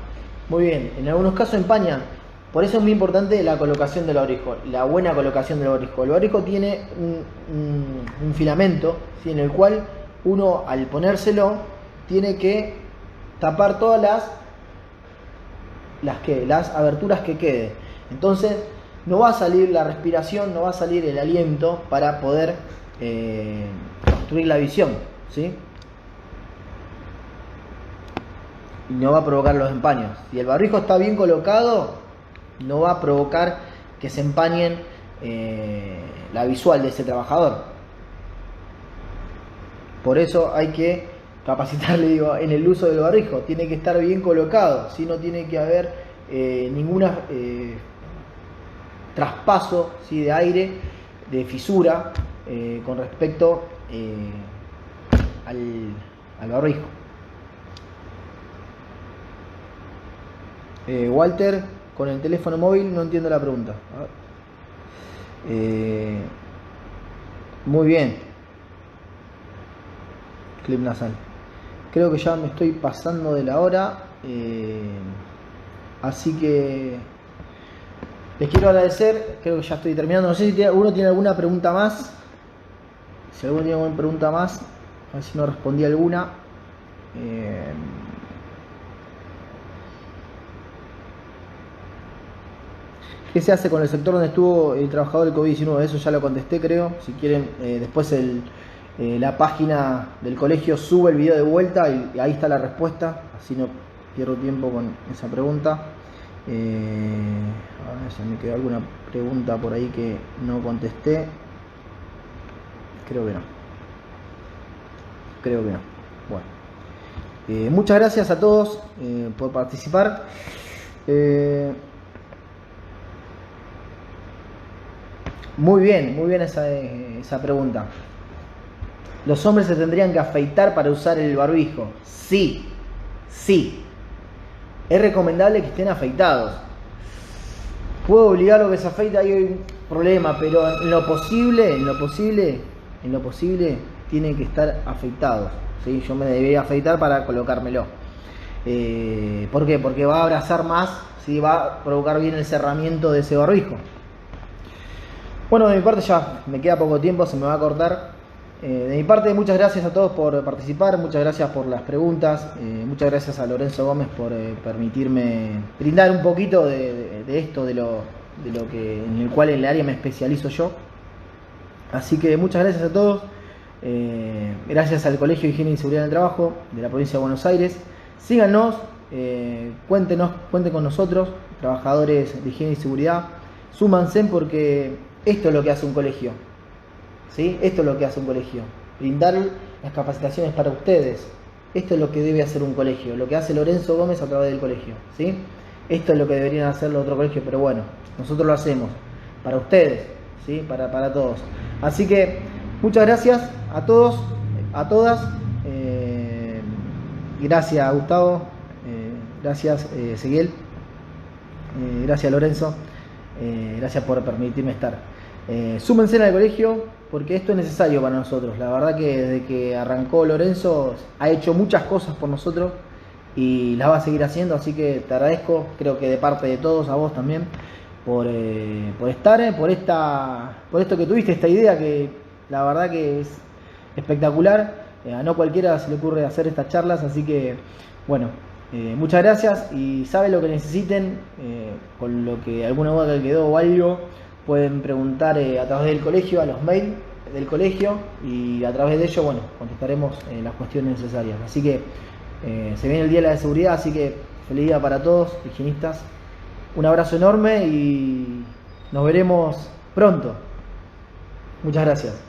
Muy bien, en algunos casos empaña. Por eso es muy importante la colocación del barbijo, la buena colocación del barbijo. El barbijo tiene un filamento, ¿sí? En el cual uno al ponérselo tiene que tapar todas las aberturas que quede. Entonces no va a salir la respiración, no va a salir el aliento para poder obstruir la visión, ¿sí? Y no va a provocar los empaños. Si el barbijo está bien colocado, no va a provocar que se empañen la visual de ese trabajador. Por eso hay que capacitarle, digo, en el uso del barbijo. Tiene que estar bien colocado, ¿sí? No tiene que haber ninguna traspaso, ¿sí?, de aire, de fisura con respecto al barbijo. Walter, con el teléfono móvil no entiendo la pregunta. Muy bien. Clip nasal. Creo que ya me estoy pasando de la hora. Así que les quiero agradecer. Creo que ya estoy terminando. No sé si alguno tiene alguna pregunta más. Si alguno tiene alguna pregunta más, a ver si no respondí alguna. ¿Qué se hace con el sector donde estuvo el trabajador del COVID-19? Eso ya lo contesté, creo. Si quieren, después la página del colegio sube el video de vuelta y ahí está la respuesta. Así no pierdo tiempo con esa pregunta. A ver si me quedó alguna pregunta por ahí que no contesté. Creo que no. Bueno. Muchas gracias a todos por participar. Muy bien esa pregunta. ¿Los hombres se tendrían que afeitar para usar el barbijo? Sí. Es recomendable que estén afeitados. ¿Puedo obligar a que se afeite? Hay un problema, pero en lo posible tienen que estar afeitados, ¿sí? Yo me debería afeitar para colocármelo. ¿Por qué? Porque va a abrazar más, ¿sí? Va a provocar bien el cerramiento de ese barbijo. Bueno, de mi parte ya me queda poco tiempo, se me va a cortar. De mi parte, muchas gracias a todos por participar, muchas gracias por las preguntas, muchas gracias a Lorenzo Gómez por permitirme brindar un poquito de esto, de lo que en el cual en el área me especializo yo. Así que muchas gracias a todos, gracias al Colegio de Higiene y Seguridad en el Trabajo de la provincia de Buenos Aires. Síganos, cuenten con nosotros, trabajadores de higiene y seguridad, súmanse porque esto es lo que hace un colegio, ¿sí? Esto es lo que hace un colegio, brindar las capacitaciones para ustedes. Esto es lo que debe hacer un colegio, lo que hace Lorenzo Gómez a través del colegio, ¿sí? Esto es lo que deberían hacer los otros colegios, pero bueno, nosotros lo hacemos para ustedes, ¿sí? Para todos. Así que muchas gracias a todos, a todas. Gracias Gustavo, gracias Seguiel, gracias Lorenzo, gracias por permitirme estar. Súmense al colegio porque esto es necesario para nosotros. La verdad que desde que arrancó Lorenzo ha hecho muchas cosas por nosotros y las va a seguir haciendo, así que te agradezco, creo que de parte de todos, a vos también, por estar, por esto que tuviste, esta idea que la verdad que es espectacular. A no cualquiera se le ocurre hacer estas charlas, así que bueno, muchas gracias y saben lo que necesiten, con lo que alguna duda que quedó o algo, pueden preguntar a través del colegio, a los mails del colegio, y a través de ello, bueno, contestaremos las cuestiones necesarias. Así que se viene el Día de la Seguridad, así que feliz día para todos, higienistas. Un abrazo enorme y nos veremos pronto. Muchas gracias.